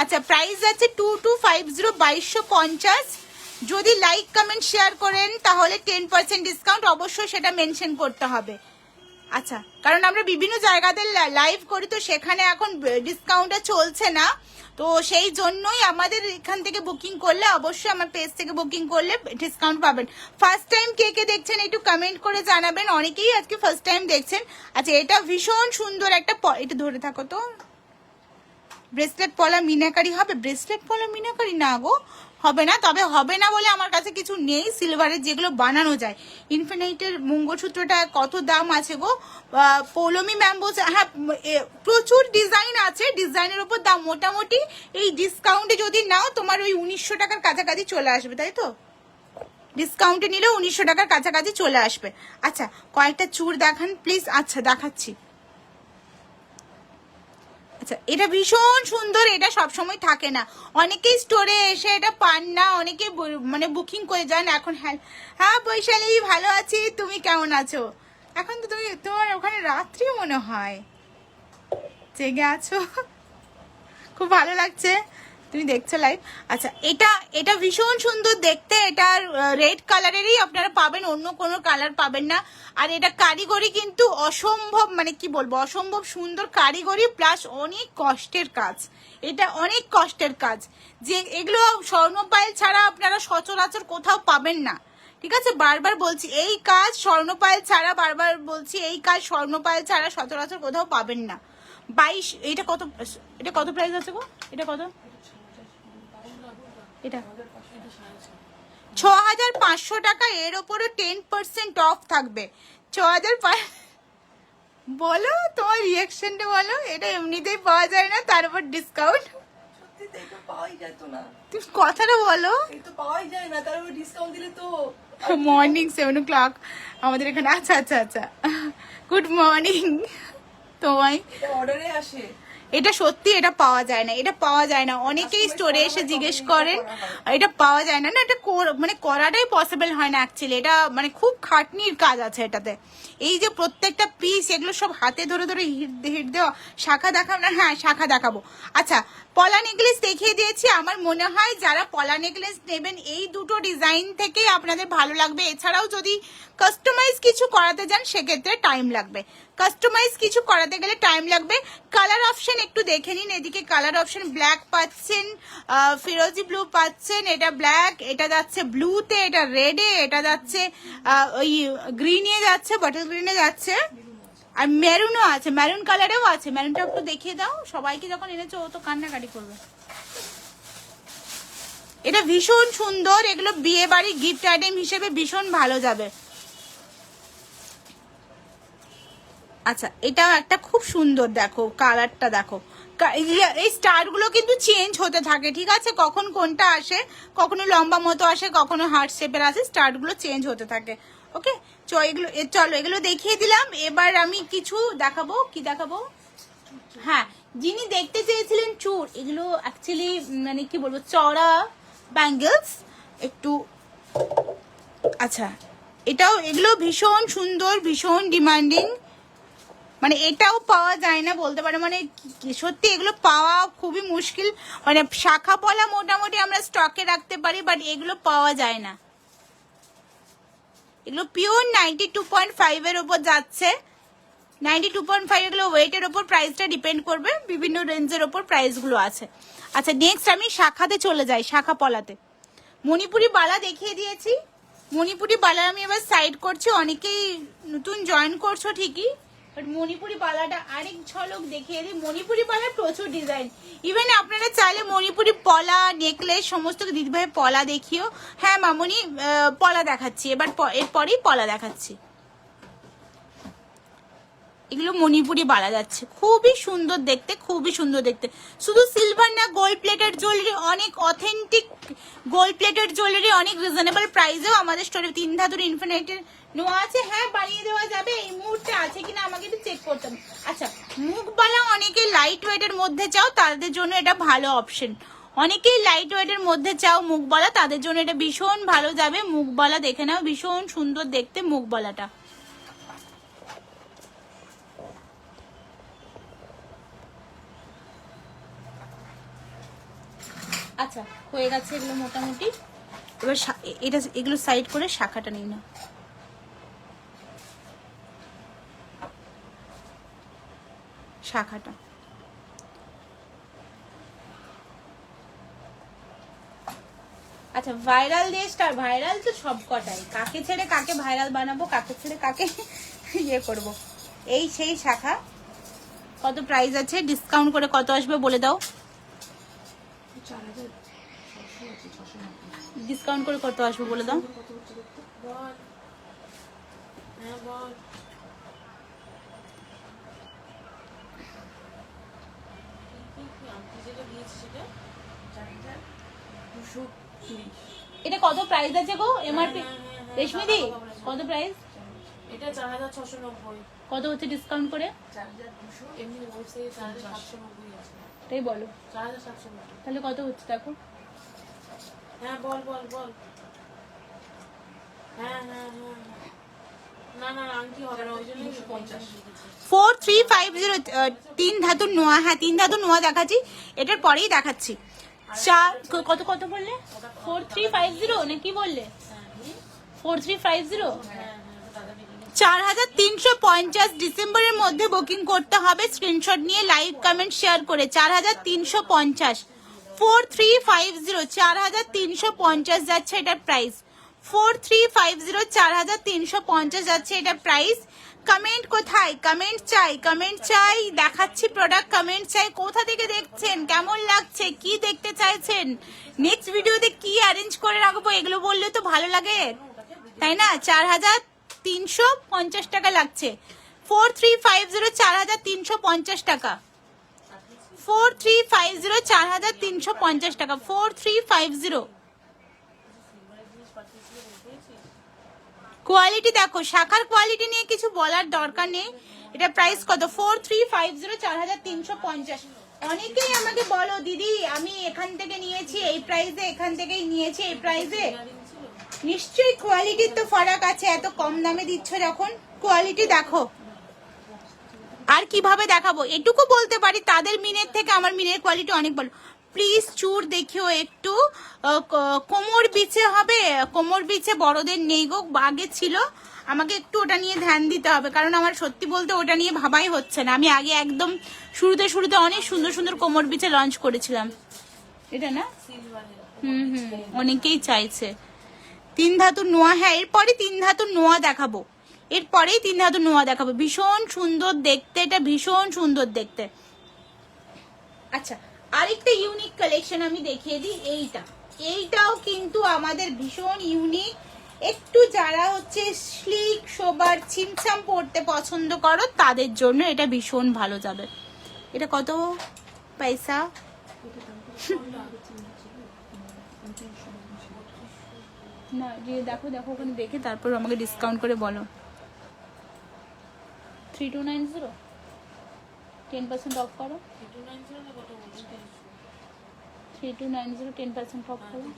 আচ্ছা প্রাইস আছে 2250, 2250। যদি লাইক কমেন্ট শেয়ার করেন তাহলে 10% ডিসকাউন্ট, অবশ্যই সেটা মেনশন করতে হবে। আচ্ছা কারণ আমরা বিভিন্ন জায়গাতে লাইভ করি, তো সেখানে এখন ডিসকাউন্টটা চলছে না, তো সেই জন্যই আমাদের এখান থেকে বুকিং করলে, অবশ্যই আমার পেজ থেকে বুকিং করলে ডিসকাউন্ট পাবেন। ফার্স্ট টাইম কে কে দেখছেন একটু কমেন্ট করে জানাবেন, অনেকেই আজকে ফার্স্ট টাইম দেখছেন। আচ্ছা এটা ভীষণ সুন্দর একটা, এটা ধরে থাকো তো। ব্রেসলেট পলা মিনাকারি হবে? ব্রেসলেট পলা মিনাকারি না গো, হবে না। তবে হবে না বলে আমার কাছে কিছু নেই সিলভারের যেগুলো বানানো যায়। ইনফিনিটের মঙ্গলসূত্রটা কত দাম আছে গো, পৌলমি ম্যাম বলছে। হ্যাঁ প্রচুর ডিজাইন আছে, ডিজাইনের উপর দাম। মোটামুটি এই ডিসকাউন্টে যদি নাও তোমার ওই 1900 টাকার কাছাকাছি চলে আসবে, তাই তো? ডিসকাউন্টে নিলে 1900 টাকার কাছাকাছি চলে আসবে। আচ্ছা কয়েকটা চুড় দেখান প্লিজ। আচ্ছা দেখাচ্ছি। আচ্ছা এটা ভীষণ সুন্দর, এটা সবসময় থাকে না, অনেকেই স্টোরে এসে এটা পান না, অনেকে মানে বুকিং করে যান এখন। হ্যাঁ হ্যাঁ বৈশালী ভালো আছি, তুমি কেমন আছো? এখন তো তুমি, তোমার ওখানে রাত্রি মনে হয়, জেগে আছো, খুব ভালো লাগছে। তুমি দেখছো লাইভ? আচ্ছা, এটা এটা ভীষণ সুন্দর দেখতে, এটা রেড কালারেরই আপনারা পাবেন, অন্য কোনো কালার পাবেন না। আর এটা কারিগরি কিন্তু অসম্ভব, মানে কি বলবো, অসম্ভব সুন্দর কারিগরি প্লাস অনেক কষ্টের কাজ। এটা অনেক কষ্টের কাজ, যে এগুলো স্বর্ণপাইল ছাড়া আপনারা সচরাচর কোথাও পাবেন না। ঠিক আছে, বারবার বলছি এই কাজ স্বর্ণপাইল ছাড়া, বারবার বলছি এই কাজ স্বর্ণপাইল ছাড়া সচরাচর কোথাও পাবেন না। 22, এটা কত প্রাইস আছে গো? এটা কত? এটা 6500 টাকা, এর ওপরে 10% অফ থাকবে। 6500 বলো, তোমার রিয়াকশনটা বলো। এটা এমনিতেই পাওয়া যায় না, তার উপর ডিসকাউন্ট। সত্যি তো এটা পাওয়াই যেত না, তুমি কথাটা বলো। এই তো পাওয়াই যায় না, তার উপর ডিসকাউন্ট দিলে তো। মর্নিং 7 o'clock আমাদের এখানে। আচ্ছা আচ্ছা আচ্ছা, গুড মর্নিং তোমায়। এটা অর্ডারে আসে। এটা সত্যি, এটা পাওয়া যায় না, এটা পাওয়া যায় না। অনেকেই স্টোরে এসে জিজ্ঞেস করেন, এটা পাওয়া যায় না। না, এটা মানে করাটাই পসিবল হয় না অ্যাকচুয়ালি। এটা মানে খুব খাটনির কাজ আছে এটাতে। এই যে প্রত্যেকটা পিস, এগুলো সব হাতে ধরে ধরে হিট দেওয়া। শাখা দেখাবো না? হ্যাঁ, শাখা দেখাবো। আচ্ছা, পলা নেকলেস দেখিয়ে দিয়েছি। আমার মনে হয় যারা পলা নেকলেস নেবেন, এই দুটো ডিজাইন থেকেই আপনাদের ভালো লাগবে। এছাড়াও যদি কাস্টমাইজ কিছু করাতে যান, সেক্ষেত্রে টাইম লাগবে। কাস্টমাইজ কিছু করাতে গেলে টাইম লাগবে। কালার অপশন একটু দেখে নিন। এদিকে কালার অপশন ব্ল্যাক পাচ্ছেন, ফিরোজি ব্লু পাচ্ছেন, এটা ব্ল্যাক, এটা যাচ্ছে ব্লুতে, এটা রেডে, এটা যাচ্ছে ওই গ্রিনে যাচ্ছে, বটল গ্রিনে যাচ্ছে, আর মেরুনও আছে, মেরুন কালারেও আছে। মেরুনটা একটু দেখিয়ে দাও, সবাইকে যখন এনেছো ও তো কান্নাকাটি করবে। এটা ভীষণ সুন্দর, এগুলো বিয়ে বাড়ি গিফট আইটেম হিসেবে ভীষণ ভালো যাবে। আচ্ছা, এটাও একটা খুব সুন্দর, দেখো কালারটা দেখো। এই স্টার গুলো কিন্তু চেঞ্জ হতে থাকে, ঠিক আছে? কখন কোনটা আসে, কখনো লম্বা মতো আসে, কখনো হার্ট শেপের আসে, স্টার গুলো চেঞ্জ হতে থাকে। ওকে, চলো এগুলো দেখিয়ে দিলাম। এবার আমি কিছু দেখাবো। কি দেখাবো? হ্যাঁ, যিনি দেখতে চেয়েছিলেন চুর, এগুলো অ্যাকচুয়ালি মানে কি বলবো, চড়া ব্যাঙ্গেলস একটু। আচ্ছা, এগুলো ভীষণ সুন্দর, ভীষণ ডিমান্ডিং। মানে এটাও পাওয়া যায় না বলতে পারে, মানে সত্যি এগুলো পাওয়া খুবই মুশকিল। মানে শাখা পলা মোটামুটি আমরা স্টকে রাখতে পারি, বাট এগুলো পাওয়া যায় না। এগুলো পিওর 92.5 এর উপর যাচ্ছে। 92.5 এগুলো ওয়েটের উপর প্রাইসটা ডিপেন্ড করবে, বিভিন্ন রেঞ্জের উপর প্রাইসগুলো আছে। আচ্ছা, নেক্সট আমি শাখাতে চলে যাই, শাখা পলাতে। মণিপুরি বালা দেখিয়ে দিয়েছি। মণিপুরি বালা আমি এবার সাইড করছি। অনেকেই নতুন জয়েন করছো ঠিকই, বাট মণিপুরি বালাটা আরেক ঝলক দেখিয়ে দিই। মণিপুরি বালার প্রচুর ডিজাইন। ইভেন আপনারা চাইলে মণিপুরি পলা, নেকলেস সমস্ত দিদিভাই পলা দেখিও। হ্যাঁ মামনি, পলা দেখাচ্ছি এবার, এরপরেই পলা দেখাচ্ছি। এগুলো মণিপুরি বালা যাচ্ছে, খুবই সুন্দর দেখতে, খুবই সুন্দর দেখতে। শুধু সিলভার না, গোল্ড প্লেটেড জুয়েলারি, অনেক অথেন্টিক গোল্ড প্লেটেড জুয়েলারি অনেক রিজনেবল প্রাইসেও আমাদের স্টোরে 3 ধাতুর ইনফিনিটের নোয়া আছে। হ্যাঁ, বানিয়ে দেওয়া যাবে, এই মুহূর্তে আছে কিনা আমাকে একটু চেক করতে হবে। আচ্ছা, মুখবালা অনেকে লাইট ওয়েটের মধ্যে চাও, তাদের জন্য এটা ভালো অপশন। অনেকেই লাইট ওয়েটের মধ্যে চাও মুখবালা, তাদের জন্য এটা ভীষণ ভালো যাবে। মুখবালা দেখে নাও, ভীষণ সুন্দর দেখতে মুখবালাটা। আচ্ছা, হয়ে গেছে এগুলো মোটামুটি। এবার এগুলো সাইড করে শাখাটা নিই না। শাখাটা আচ্ছা, ভাইরাল দিয়ে স্টার। ভাইরাল তো সব কটাই, কাকে ছেড়ে কাকে ভাইরাল বানাবো, কাকে ছেড়ে কাকে ইয়ে করব। এই সেই শাখা। কত প্রাইস আছে, ডিসকাউন্ট করে কত আসবে বলে দাও। ডিসকাউন্ট করে কত আসবে বলে দাও। এটা কত প্রাইস আছে গো এমআরপি? রেশমি দি, কত প্রাইস? এটা 4690। কত হচ্ছে ডিসকাউন্ট করে? 4200, এমনি ওয়েবসাইটে 4790 আছে। তাই বলো, 4790। তাহলে কত হচ্ছে দেখো। হ্যাঁ, বল। হ্যাঁ, না আংটি হবে না, ওই জন্য 50। 4350 3 ধাতুর নোয়া। হ্যাঁ, 3 ধাতুর নোয়া দেখাচ্ছি, এটার পরেই দেখাচ্ছি। কত কত বললে? 4350 না কি বললে? 4350। 4350 ডিসেম্বরের মধ্যে বুকিং করতে হবে স্ক্রিনশট নিয়ে লাইভ কমেন্ট শেয়ার করে। 4350 4350 4350 যাচ্ছে এটার প্রাইস। 4350 4350 যাচ্ছে এটার প্রাইস। কমেন্ট কোথায়? কমেন্ট চাই, কমেন্ট চাই। দেখাচ্ছি প্রোডাক্ট, কমেন্ট চাই। কোথা থেকে দেখছেন, কেমন লাগছে, কি দেখতে চাইছেন, নেক্সট ভিডিওতে কি অ্যারেঞ্জ করে রাখবো, এগুলো বললে তো ভালো লাগে, তাই না? 4350 টাকা লাগছে। 4350 4350 টাকা। 4350 4350 টাকা। 4350। কোয়ালিটি দেখো, শাখার কোয়ালিটি নিয়ে কিছু বলার দরকার নেই। এটা প্রাইস কত? 4350 4350। অনেকেই আমাকে বলো দিদি আমি এখান থেকে নিয়েছি এই প্রাইসে, এখান থেকেই নিয়েছি এই প্রাইসে। নিশ্চয়ই কোয়ালিটির তো ফারাক আছে, এত কম দামে দিচ্ছ যখন। কোয়ালিটি দেখো। আর কিভাবে দেখাবো? এটুকু বলতে পারি তাদের মিনের থেকে আমার মিনের কোয়ালিটি অনেক ভালো। প্লিজ চুর দেখিও একটু, কোমর বিছে হবে, কোমর বিছে বড়দের নেই গো, আগে ছিল। আমাকে একটু ওটা নিয়ে ধ্যান দিতে হবে, কারণ আমার সত্যি বলতে ওটা নিয়ে ভাবাই হচ্ছে না। আমি আগে একদম শুরুতে শুরুতে অনেক সুন্দর সুন্দর কোমর বিছে লঞ্চ করেছিলাম। এটা না? অনেকেই চাইছে 3 ধাতুর নোয়া। হ্যাঁ, এরপরে 3 ধাতুর নোয়া দেখাবো, এরপরেই 3 ধাতুর নোয়া দেখাবো। ভীষণ সুন্দর দেখতে, এটা ভীষণ সুন্দর দেখতে। আচ্ছা, আরেকটা ইউনিক কালেকশন আমি দেখিয়ে দিই। এইটাও কিন্তু আমাদের ভীষণ ইউনিক। একটু যারা হচ্ছে স্লিক সোবার ছিমছাম পড়তে পছন্দ করো তাদের জন্য এটা ভীষণ ভালো যাবে। এটা কত পয়সা? না দেখো দেখো ওখানে দেখে তারপর আমাকে ডিসকাউন্ট করে বলো। 3290 10% অফ করো। 3290 10% অফ করো।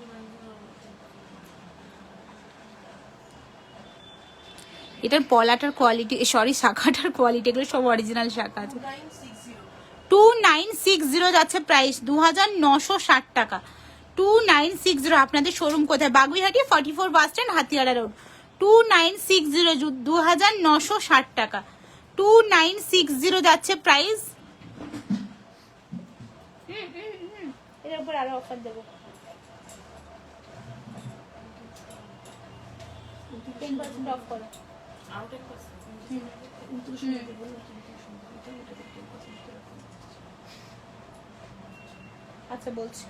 এটার পলাটার কোয়ালিটি, সরি শাখাটার কোয়ালিটি, এগুলো সব অরিজিনাল শাখা আছে। 2960 যাচ্ছে প্রাইস। 2960 টাকা। 2960। আপনাদের শোরুম কোথায়? Baguiati 44 bus stand, Hatiara road. 2960 2960 টাকা। 2960 যাচ্ছে প্রাইস। এর উপর আরো অফার দেবো। 10% অফ করো। আচ্ছা বলছি,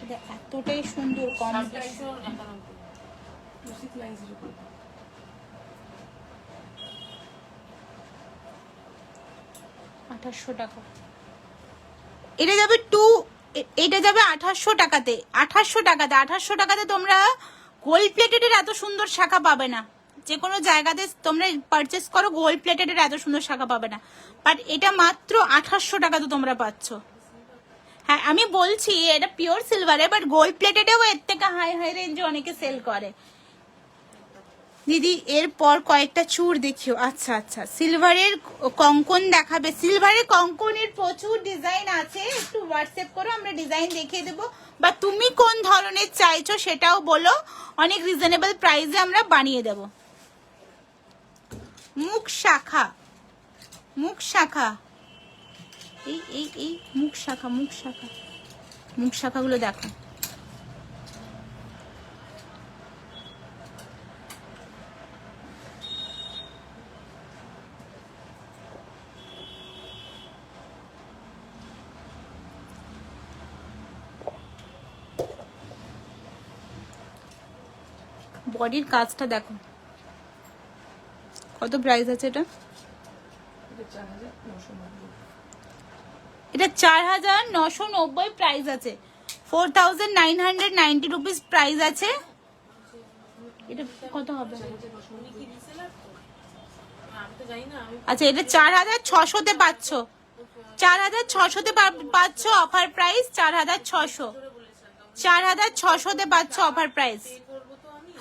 এটা এতটাই সুন্দর। কম 2800 টাকা। এটা যাবে এটা যাবে 2800 টাকাতে। 2800 টাকাতে 2800 টাকাতে তোমরা গোল্ড প্লেটেডের এত সুন্দর শাখা পাবে না। যে কোনো জায়গাতে তোমরা পারচেস করো গোল্ড প্লেটেডের এত সুন্দর শাখা পাবে না, বাট এটা মাত্র 2800 টাকাতে তোমরা পাচ্ছ। হ্যাঁ আমি বলছি এটা পিওর সিলভারে, বাট গোল্ড প্লেটেডেও এর থেকে হাই হাই রেঞ্জে অনেকে সেল করে। দিদি এরপর কয়েকটা চূড় দেখিও। আচ্ছা আচ্ছা, সিলভারের কঙ্কন দেখাবে? সিলভারের কঙ্কনের প্রচুর ডিজাইন আছে, একটু হোয়াটসঅ্যাপ করো, আমরা ডিজাইন দেখিয়ে দেবো। বা তুমি কোন ধরনের চাইছো সেটাও বলো, অনেক রিজনেবল প্রাইসে আমরা বানিয়ে দেব। মুখ শাখা, মুখ শাখা, এই এই এই মুখ শাখা, মুখ শাখা, মুখ শাখাগুলো দেখো। বডির কাজটা দেখো, কত প্রাইস আছে এটা? এটা 4990 প্রাইস আছে। 4990 রুপিস প্রাইস আছে। এটা কত হবে? আচ্ছা এটা 4600 তে পাচ্ছ। 4600 তে পাচ্ছ অফার প্রাইস। 4600 তে পাচ্ছ অফার প্রাইস।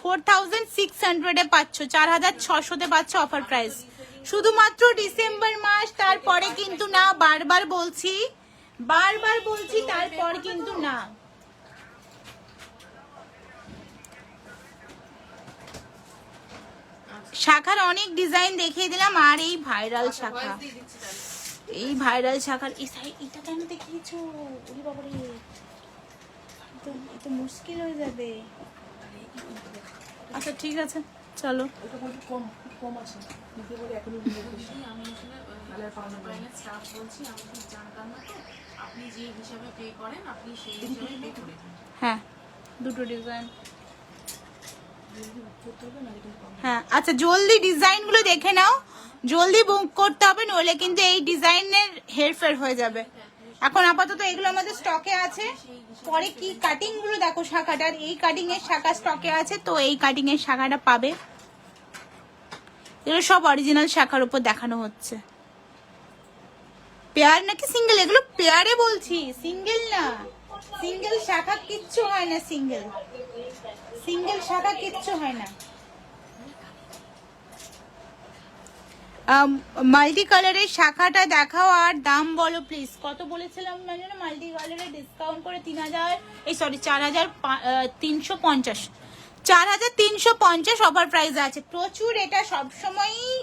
4600 এ পাচ্ছ, 4600 তে পাচ্ছ অফার প্রাইস। শুধুমাত্র ডিসেম্বর মাস, তারপরে কিন্তু না। বারবার বলছি বারবার বলছি, তারপর কিন্তু না। শাখার অনেক ডিজাইন দেখিয়ে দিলাম, আর এই ভাইরাল শাখা, দিয়ে দিচ্ছি তাহলে। এই ভাইরাল শাখার এই এটা কেন দেখিয়েছো? ওরে বাবারে, এটা মুশকিল হয়ে যাবে। আচ্ছা ঠিক আছে, চলো। আমি আসলে ব্যাংকের স্টাফ বলছি, আমি ঠিক জানতাম না তো। আপনি যে হিসাবে পে করেন আপনি সেই হিসাবে পে করে দিন। হ্যাঁ, দুটো ডিজাইন। হ্যাঁ আচ্ছা, জলদি ডিজাইনগুলো দেখে নাও, জলদি বুক করতে হবে, নইলে কিন্তু এই ডিজাইনের হেরফের হয়ে যাবে। এখন আপাতত এগুলো আমাদের স্টকে আছে, পরে কি কাটিং গুলো দেখো শাখাটার, এই কাটিং এর শাখা স্টকে আছে, তো এই কাটিং এর শাখাটা পাবে। এগুলো সব অরিজিনাল শাখার উপর দেখানো হচ্ছে। পেয়ার নাকি সিঙ্গেল? এগুলো পেয়ারে বলছি, সিঙ্গেল না। সিঙ্গেল শাখা কিচ্ছু হয় না, সিঙ্গেল শাখা কিচ্ছু হয় না। মাল্টি কালারের শাখাটা দেখাও আর দাম বলো প্লিজ। কত বলেছিলাম মানে না, মাল্টি কালারের ডিসকাউন্ট করে 3000, এই সরি 4350, 4350 অফার প্রাইস আছে প্রচুর। এটা সবসময়ই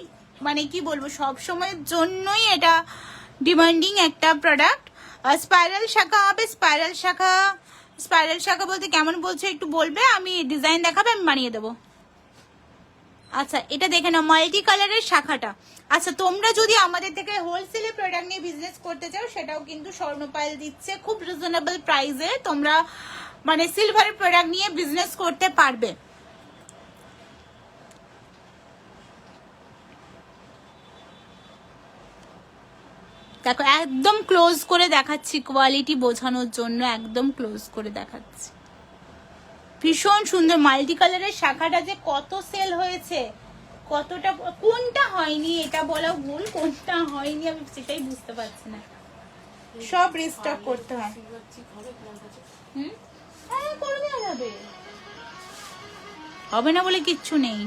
মানে কি বলবো, সব সময়ের জন্যই এটা ডিমান্ডিং একটা প্রোডাক্ট। স্পাইরাল শাখা হবে, স্পাইরাল শাখা বলতে কেমন বলছো একটু বলবে, আমি ডিজাইন দেখাবে, আমি বানিয়ে দেবো। আচ্ছা এটা দেখে নাও, মাল্টি কালারের শাখাটা। আচ্ছা তোমরা যদি আমাদের থেকে হোলসেলে প্রোডাক্ট নিয়ে বিজনেস করতে চাও, সেটাও কিন্তু স্বর্ণপাইল দিচ্ছে খুব রিজনেবল প্রাইসে, তোমরা মানে সিলভারের প্রোডাক্ট নিয়ে বিজনেস করতে পারবে। দেখো একদম ক্লোজ করে দেখাচ্ছি, কোয়ালিটি বোঝানোর জন্য একদম ক্লোজ করে দেখাচ্ছি। ভীষণ সুন্দর মাল্টি কালারের শাখাটা যে কত সেল হয়েছে, কতটা, কোনটা হয়নি এটা বলা ভুল, কোনটা হয়নি আমি সেটাই বুঝতে পারছি না। সব রিস্টক করতে হয়। হ্যাঁ করে দেওয়া যাবে, হবে না বলে কিচ্ছু নেই।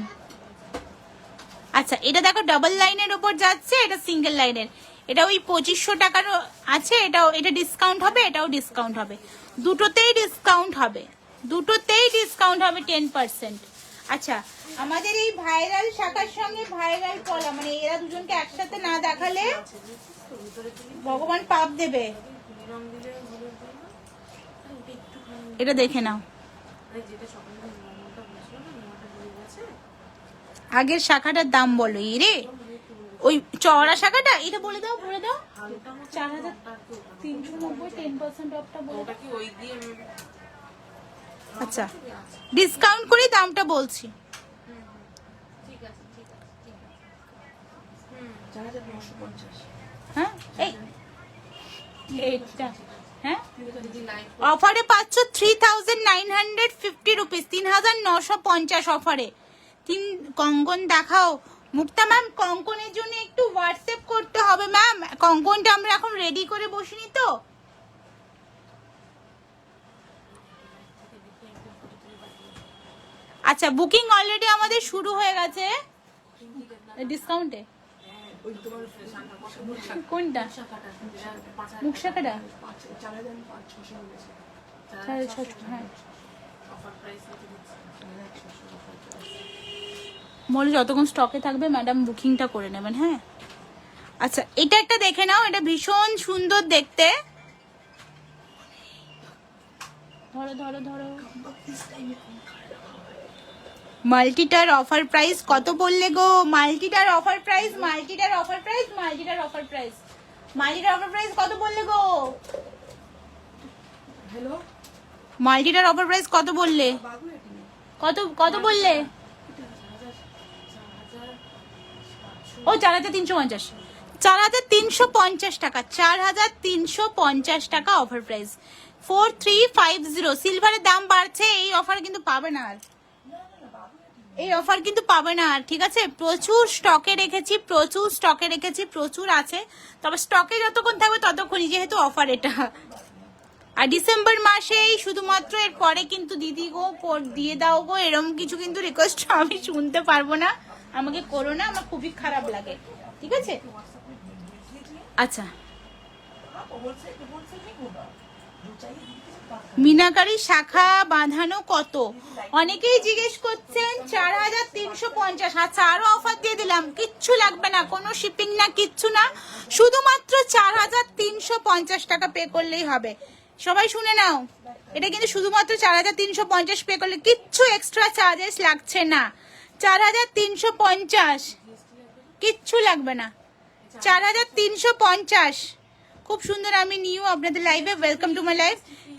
আচ্ছা এটা দেখো ডাবল লাইনের ওপর যাচ্ছে, এটা সিঙ্গেল লাইনের, এটা ওই 2500 টাকার আছে, এটা ডিসকাউন্ট হবে, এটাও ডিসকাউন্ট হবে, দুটোতেই ডিসকাউন্ট হবে, 10%। আচ্ছা আমাদের এই ভাইরাল শাখার সঙ্গে ভাইরাল কলা, মানে এরা দুজনকে একসাথে না দেখালে ভগবান পাপ দেবে। এটা দেখে নাও, আগের শাখাটার দাম বলো। রে ওই চওড়া শাখাটা, এটা বলে দাও 4390, 10% অফটা বলে দাও। আচ্ছা ডিসকাউন্ট করে দামটা বলছি। হ্যাঁ এইটা হ্যাঁ অফারে পাচ্ছ 3950 রুপিস, 3950 অফারে। কঙ্কন দেখাও মুক্তা ম্যাম, কঙ্কনের জন্য একটু হোয়াটসঅ্যাপ করতে হবে ম্যাম, কঙ্কনটা আমরা এখন রেডি করে বসিনি তো। আচ্ছা বুকিং অলরেডি আমাদের শুরু হয়ে গেছে ডিসকাউন্টে। কোনটা মুখ শাখাটা? হ্যাঁ মলে যতক্ষণ স্টকে থাকবে ম্যাডাম বুকিংটা করে নেবেন। হ্যাঁ আচ্ছা এটা একটা দেখে নাও, এটা ভীষণ সুন্দর দেখতে। ধরো ধরো ধরো, মাল্টিটার অফার প্রাইস কত বললে গো? মাল্টিটার অফার প্রাইস কত বললে গো? হ্যালো মাল্টিটার অফার প্রাইস কত বললে? কত বললে? ও 4350, 4350 টাকা, 4350 টাকা অফার প্রাইস, 4350। সিলভারের দাম বাড়ছে, এই অফার কিন্তু পাবে না আর, এই অফার কিন্তু পাবে না আর, ঠিক আছে? প্রচুর স্টকে রেখেছি, প্রচুর আছে, তবে স্টকে যতক্ষণ থাকবে ততক্ষণই, যেহেতু অফার এটা। আর ডিসেম্বর মাসেই শুধুমাত্র, এর পরে কিন্তু দিদি গো দিয়ে দাও গো এরকম কিছু কিন্তু রিকোয়েস্ট আমি শুনতে পারবো না, আমাকে করো না, আমার খুবই খারাপ লাগে, ঠিক আছে? আচ্ছা মিনাকারি শাখা বাঁধানো কত? অনেকেই জিজ্ঞেস করছেন 4350। আচ্ছা, আরো অফার দিয়ে দিলাম, কিচ্ছু লাগবে না, কোনো শিপিং না, কিচ্ছু না, শুধুমাত্র 4350 টাকা পে করলেই হবে। সবাই শুনে নাও, এটা কিন্তু শুধুমাত্র 4350 পে করলে, কিচ্ছু এক্সট্রা চার্জেস লাগছে না। 4350, কিচ্ছু লাগবে না, 4350। খুব সুন্দর। আমি নিউ আপনাদের লাইভে, ওয়েলকাম টু মাই লাইভ।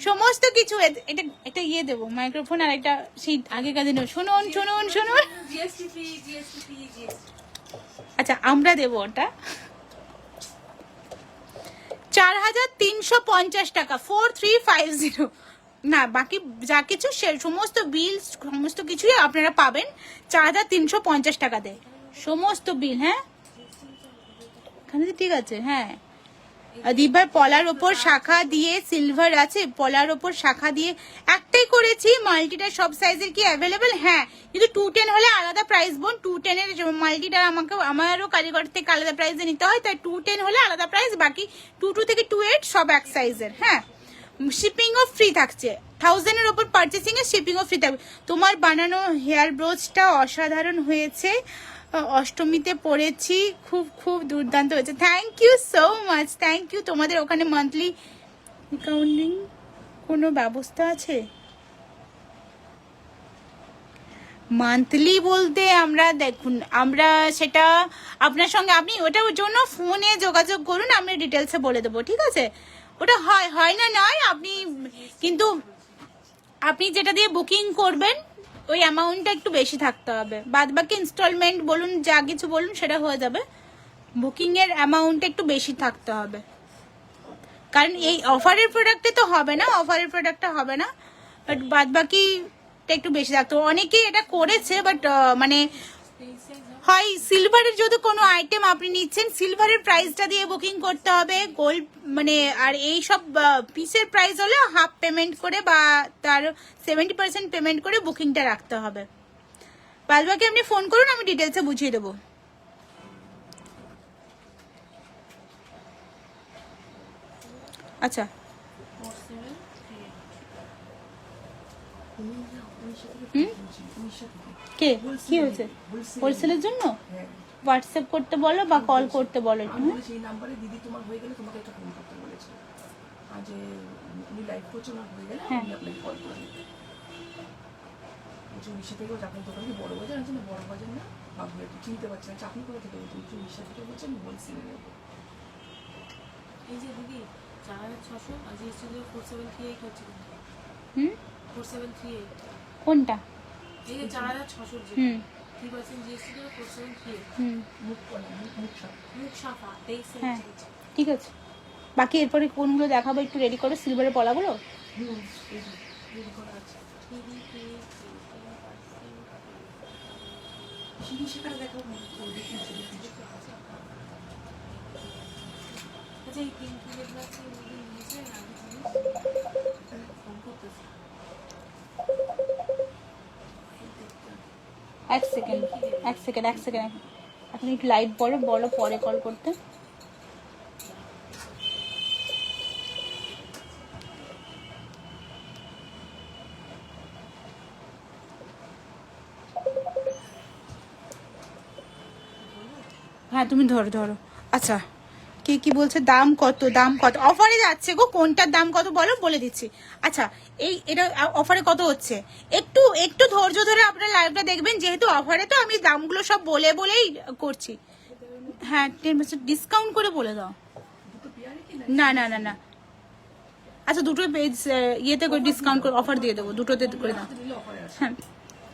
সমস্ত কিছু এটা এটা ইয়ে দেবো, মাইক্রোফোন আর একটা সেই আগেকার দিনে। শুনুন শুনুন শুনুন, আচ্ছা আমরা দেবো ওটা 4350 টাকা, 4350। না, বাকি যা কিছু সে সমস্ত বিল সমস্ত কিছুই আপনারা পাবেন 4350 টাকাতে, সমস্ত বিল। হ্যাঁ, এখানে ঠিক আছে। হ্যাঁ, দিবার পলার ওপর শাখা দিয়ে সিলভার আছে, পলার ওপর শাখা দিয়ে একটাই করেছি। মাল্টিটা সব সাইজের কি অ্যাভেলেবেল? হ্যাঁ, কিন্তু 210 হলে আলাদা প্রাইস বোন। 210 এর মাল্টিটা আমারও কারিগর থেকে আলাদা প্রাইসে নিতে হয়, তাই 210 হলে আলাদা প্রাইস, বাকি 22 থেকে 28 সব এক সাইজের। হ্যাঁ, শিপিংও ফ্রি থাকছে, 1000 এর ওপর পারচেসিং এ শিপিংও ফ্রি থাকবে। তোমার বানানো হেয়ার ব্রোচটা অসাধারণ হয়েছে, অষ্টমীতে পড়েছি, খুব খুব দুর্দান্ত হয়েছে। Thank you so much, thank you. তোমাদের ওখানে মান্থলি অ্যাকাউন্টিং কোনো ব্যবস্থা আছে? মান্থলি বলতে আমরা দেখুন, আমরা সেটা আপনার সঙ্গে, আপনি ওটার জন্য ফোনে যোগাযোগ করুন, আমি ডিটেলসে বলে দেবো, ঠিক আছে? ওটা হয় না নয়, আপনি কিন্তু আপনি যেটা দিয়ে বুকিং করবেন ওই অ্যামাউন্টটা একটু বেশি থাকতে হবে, বাদ বাকি ইনস্টলমেন্ট বলুন যা কিছু বলুন সেটা হয়ে যাবে, বুকিং এর অ্যামাউন্টটা একটু বেশি থাকতে হবে, কারণ এই অফারের প্রোডাক্টে তো হবে না, অফারের প্রোডাক্টটা হবে না, বাট বাদ বাকিটা একটু বেশি থাকতো। অনেকেই এটা করেছে, বাট মানে হয় সিলভারের যদি কোনো আইটেম আপনি নিচ্ছেন, সিলভারের প্রাইসটা দিয়ে বুকিং করতে হবে, গোল্ড মানে আর এই সব পিসের প্রাইস হলে হাফ পেমেন্ট করে বা তার 70% পেমেন্ট করে বুকিংটা রাখতে হবে। বাদ বাকি আপনি ফোন করুন, আমি ডিটেলসে বুঝিয়ে দেবো। আচ্ছা, কে কি হয়েছে? হোলসেলের জন্য হোয়াটসঅ্যাপ করতে বলো বা কল করতে বলো। সেই নাম্বারে দিদি তোমার হয়ে গেলে তোমাকে একটা ফোন করতে বলেছে, আজ উনি লাইভ করছে, ওনার হয়ে গেলে আমি আপনাকে কল করে দিতে। উড়িষ্যা থেকে যখন দোকানে বড় বাজার আছে না, বড় বাজার না বাবু একটু চিনতে পারছি না, আপনি কোথা থেকে বলছেন? উড়িষ্যা থেকে বলছেন, বলছি এই যে দিদি 4600 আর জিএসটি 4738 হচ্ছে। 4738 কোনটা? এই যে 4600 যে 3% জিএসটি 4738 মুখ সাফা 23 হ্যাঁ, ঠিক আছে। বাকি এরপরে কোনগুলো দেখাবো একটু রেডি করো, সিলভারের পলাগুলো। রেডি করা আছে। আচ্ছা, এই পিঙ্কি যেগুলো আছে ওগুলো নিয়েছে না, ফোন করতেছে। এক সেকেন্ড এখন একটু লাইভ বলো পরে কল করতে। হ্যাঁ, তুমি ধরো। আচ্ছা, কি বলছে? দাম কত? অফারে যাচ্ছে গো, কোনটার দাম কত বলো, বলে দিচ্ছি। আচ্ছা, এটা অফারে কত হচ্ছে, একটু ধৈর্য ধরে আপনারা লাইভটা দেখবেন, যেহেতু অফারে তো আমি দামগুলো সব বলেই করছি। হ্যাঁ, 10% ডিসকাউন্ট করে বলে দাও। না, আচ্ছা, দুটো পেজ ইয়েতে করে ডিসকাউন্ট করে অফার দিয়ে দেবো, দুটোতে করে দাও। হ্যাঁ,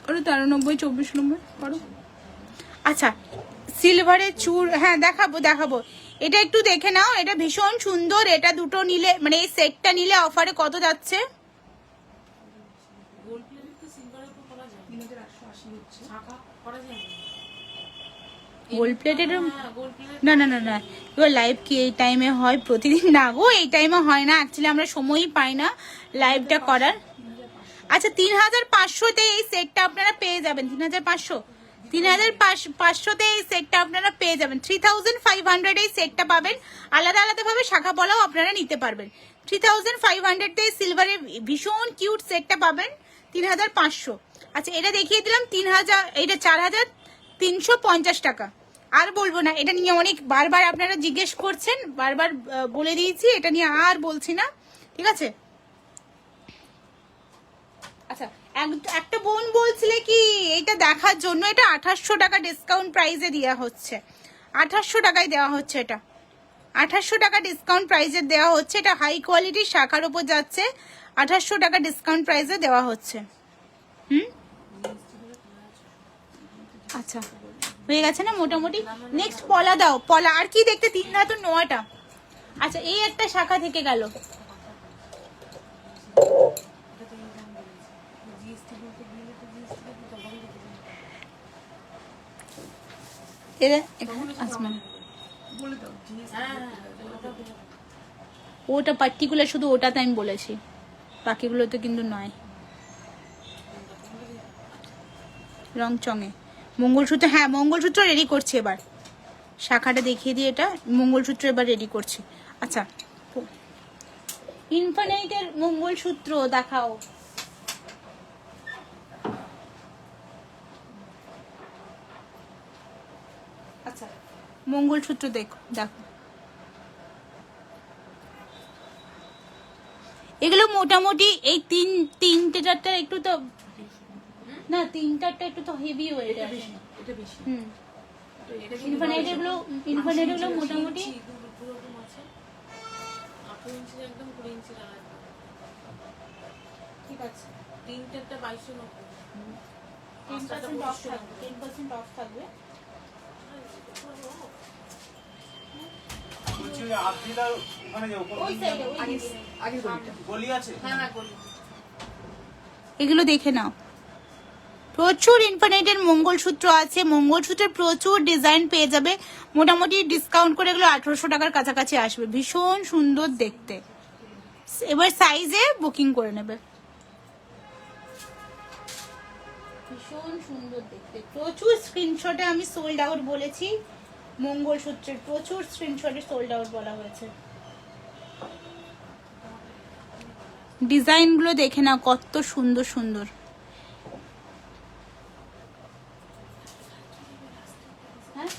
ওটা 93, 2490 করো। আচ্ছা, সিলভারের চূড়, হ্যাঁ দেখাবো। এটা একটু দেখে নাও, এটা ভীষণ সুন্দর। এটা দুটো নিলে মানে এই সেটটা নিলে অফারে কত যাচ্ছে? গোল্ড প্লেটেড তো সিলভারের উপর করা যায়, 3880 হচ্ছে। শাখা করা যায় না। গোল্ড প্লেটেড গোল্ড প্লেটেড না, এবার লাইভ কি এই টাইমে হয় প্রতিদিন? না গো, এই টাইমে হয় না, অ্যাকচুয়ালি আমরা সময়ই পাই না লাইভটা করার। আচ্ছা, 3500তে এই সেটটা আপনারা পেয়ে যাবেন। 3500 3500-তে এই সেটটা আপনারা পেয়ে যাবেন। 3500 এই সেটটা পাবেন, আলাদা আলাদা ভাবে শাখা পলাও আপনারা নিতে পারবেন। 3500-তে সিলভারের ভীষণ কিউট সেটটা পাবেন 3500। আচ্ছা এটা দেখিয়ে দিলাম 3000, এটা 4350 টাকা। আর বলবো না, এটা নিয়ে অনেক বারবার আপনারা জিজ্ঞেস করছেন, বারবার বলে দিয়েছি, এটা নিয়ে আর বলছি না, ঠিক আছে। আচ্ছা একটা বোন বলছিলে কি এটা দেখার জন্য, এটা 2800 টাকা ডিসকাউন্ট প্রাইসে দেওয়া হচ্ছে, 2800 টাকায় দেওয়া হচ্ছে, এটা 2800 টাকা ডিসকাউন্ট প্রাইসে দেওয়া হচ্ছে। এটা হাই কোয়ালিটির শাখার উপর যাচ্ছে, 2800 টাকা ডিসকাউন্ট প্রাইসে দেওয়া হচ্ছে। আচ্ছা হয়ে গেছে না মোটামুটি। নেক্সট পলা দাও, পলা আর কি দেখতে 3 ধাতুর নোয়াটা। আচ্ছা এই একটা শাখা থেকে গেল, বলে দাও ওটা পার্টিকুলার শুধু ওটাতে আমি বলেছি, বাকিগুলোতে কিন্তু নয়। রং চঙে মঙ্গলসূত্র, হ্যাঁ মঙ্গলসূত্র রেডি করছি এবার, শাখাটা দেখিয়ে দিয়ে এটা মঙ্গলসূত্র এবার রেডি করছি। আচ্ছা ইনফিনিটের মঙ্গলসূত্র দেখাও। আচ্ছা মঙ্গলসূত্র দেখো, দেখো এগুলো মোটামুটি এই তিনটে চারটা একটু তো না, 3-4টা একটু তো হেভি ওয়েট আছে। এটা বেশি। ইনফিনিটের গুলো মোটামুটি দুরকম আছে, 18 ইঞ্চি একদম 20 ইঞ্চি লাগা, ঠিক আছে। 3টা 2290, 10% অফ থাকবে, 10% অফ থাকবে। ওই সাইডে ওই দিকে আগে গলি হ্যাঁ হ্যাঁ বলি। এগুলো দেখে নাও, প্রচুর ইনফিনিটের মঙ্গলসূত্র আছে, মঙ্গলসূত্রের প্রচুর ডিজাইন পেয়ে যাবে। মোটামুটি ডিসকাউন্ট করে এগুলো 1800 টাকার কাছাকাছি আসবে, ভীষণ সুন্দর দেখতে। এবার সাইজে বুকিং করে নেবে, ভীষণ সুন্দর দেখতে। প্রচুর স্ক্রিনশটে আমি সোল্ড আউট বলেছি, মঙ্গলসূত্রের প্রচুর স্ক্রিনশটে সোল্ড আউট বলা হয়েছে। ডিজাইনগুলো দেখে নাও কত সুন্দর সুন্দর। হ্যাঁ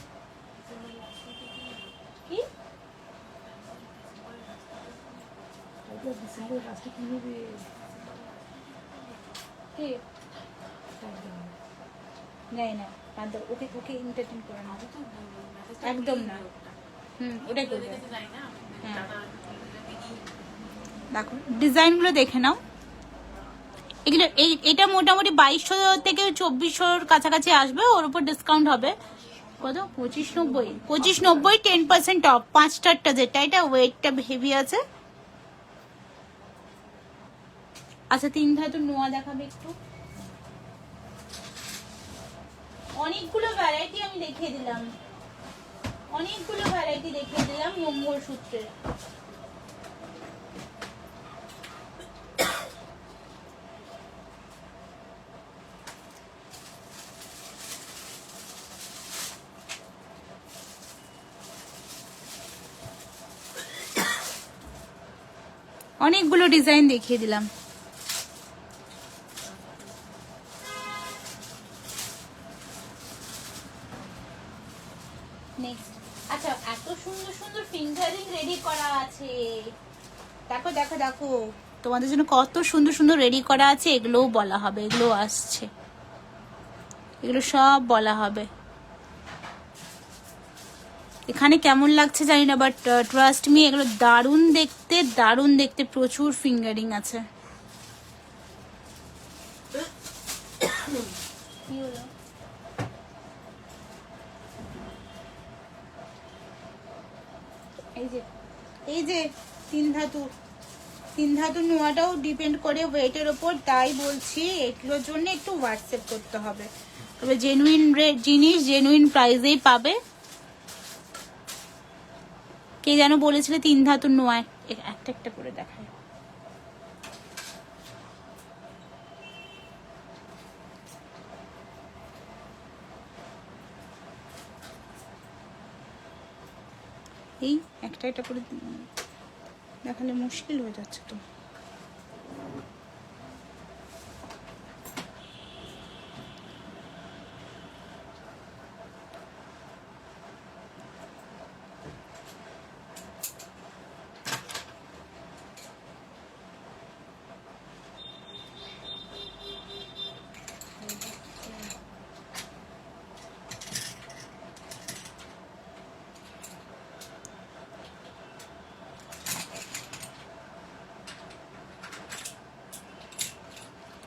কি ডিসেম্বর লাস্টে কি হবে? কি নাই না, ওকে ওকে এন্টারটেইন করে না, একদম না। ওটাই করবে। দেখো ডিজাইনগুলো দেখে নাও, এগুলো এটা মোটামুটি 2200 থেকে 2400 কাছাকাছি আসবে, ওর উপর ডিসকাউন্ট হবে কত 2590, 10% অফ। 5টারটা যেটা, এটা ওয়েটটা হেভি আছে। আচ্ছা 3 ধাতুর নোয়া দেখাবে একটু, অনেকগুলো ভ্যারাইটি আমি দেখিয়ে দিলাম, অনেকগুলো ভ্যারাইটি দেখিয়ে দিলাম মঙ্গলসূত্রের। অনেকগুলো ডিজাইন দেখিয়ে দিলাম। নেক্সট আচ্ছা এত সুন্দর সুন্দর ফিঙ্গারিং রেডি করা আছে, দেখো দেখো দেখো তোমাদের জন্য কত সুন্দর সুন্দর রেডি করা আছে। এগুলোও বলা হবে, এগুলো আসছে, এগুলো সব বলা হবে। এখানে কেমন লাগছে জানি না, বাট ট্রাস্ট মি এগুলো দারুণ দেখতে, দারুণ দেখতে। প্রচুর ফিঙ্গারিং আছে। কি হলো? এই যে 3 ধাতু নোয়াটাও ডিপেন্ড করে ওয়েটের ওপর, তাই বলছি এগুলোর জন্য একটু হোয়াটসঅ্যাপ করতে হবে। তবে জেনুইন জিনিস জেনুইন প্রাইসেই পাবে। কে যেন বলেছিলে 3 ধাতুর নোয়া একটা একটা করে দেখায়। এই একটা একটা করে দেখালে মুশকিল হয়ে যাচ্ছে তো।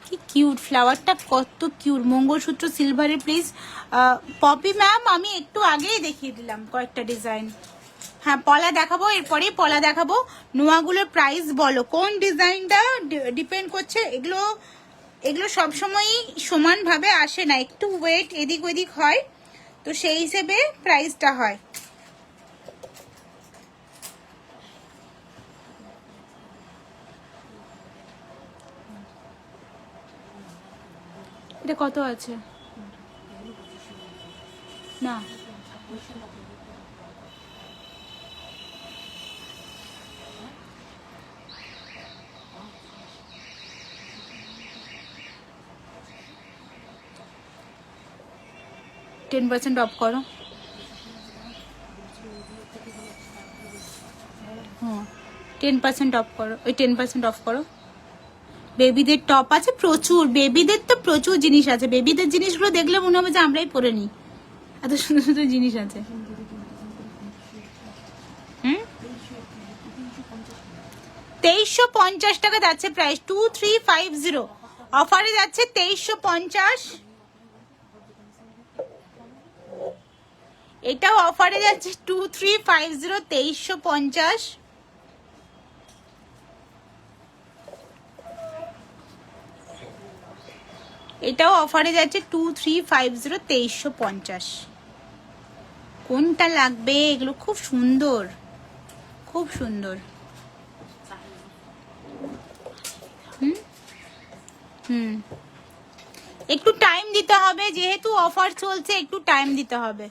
কি কিউট ফ্লাওয়ারটা, কত কিউট। মঙ্গলসূত্র সিলভারের প্লিজ। পপি ম্যাম আমি একটু আগেই দেখিয়ে দিলাম কয়েকটা ডিজাইন। হ্যাঁ পলা দেখাবো, এরপরেই পলা দেখাবো। নোয়াগুলোর প্রাইস বলো, কোন ডিজাইনটা ডিপেন্ড করছে। এগুলো সবসময়ই সমানভাবে আসে না, একটু ওয়েট এদিক ওদিক হয়, তো সেই হিসেবে প্রাইসটা হয়। এটা কত আছে না? 10% অফ করো। হ্যাঁ 10% অফ করো, ওই 10% অফ করো। বেবিদের টপ আছে প্রচুর, বেবিদের তো প্রচুর জিনিস আছে। বেবিদের জিনিসগুলো দেখলে মনে হবে যে আমরাই পরে নিই, এত সুন্দর সুন্দর জিনিস আছে। হুম 2350 টাকা যাচ্ছে প্রাইস, 2350 অফারে যাচ্ছে 2350। এটাও অফারে যাচ্ছে 2350, 2350। এটাও অফারে যাচ্ছে 2350, 2350। কোনটা লাগবে? এগুলো খুব সুন্দর, খুব সুন্দর। হুম একটু টাইম দিতে হবে, যেহেতু অফার চলছে একটু টাইম দিতে হবে,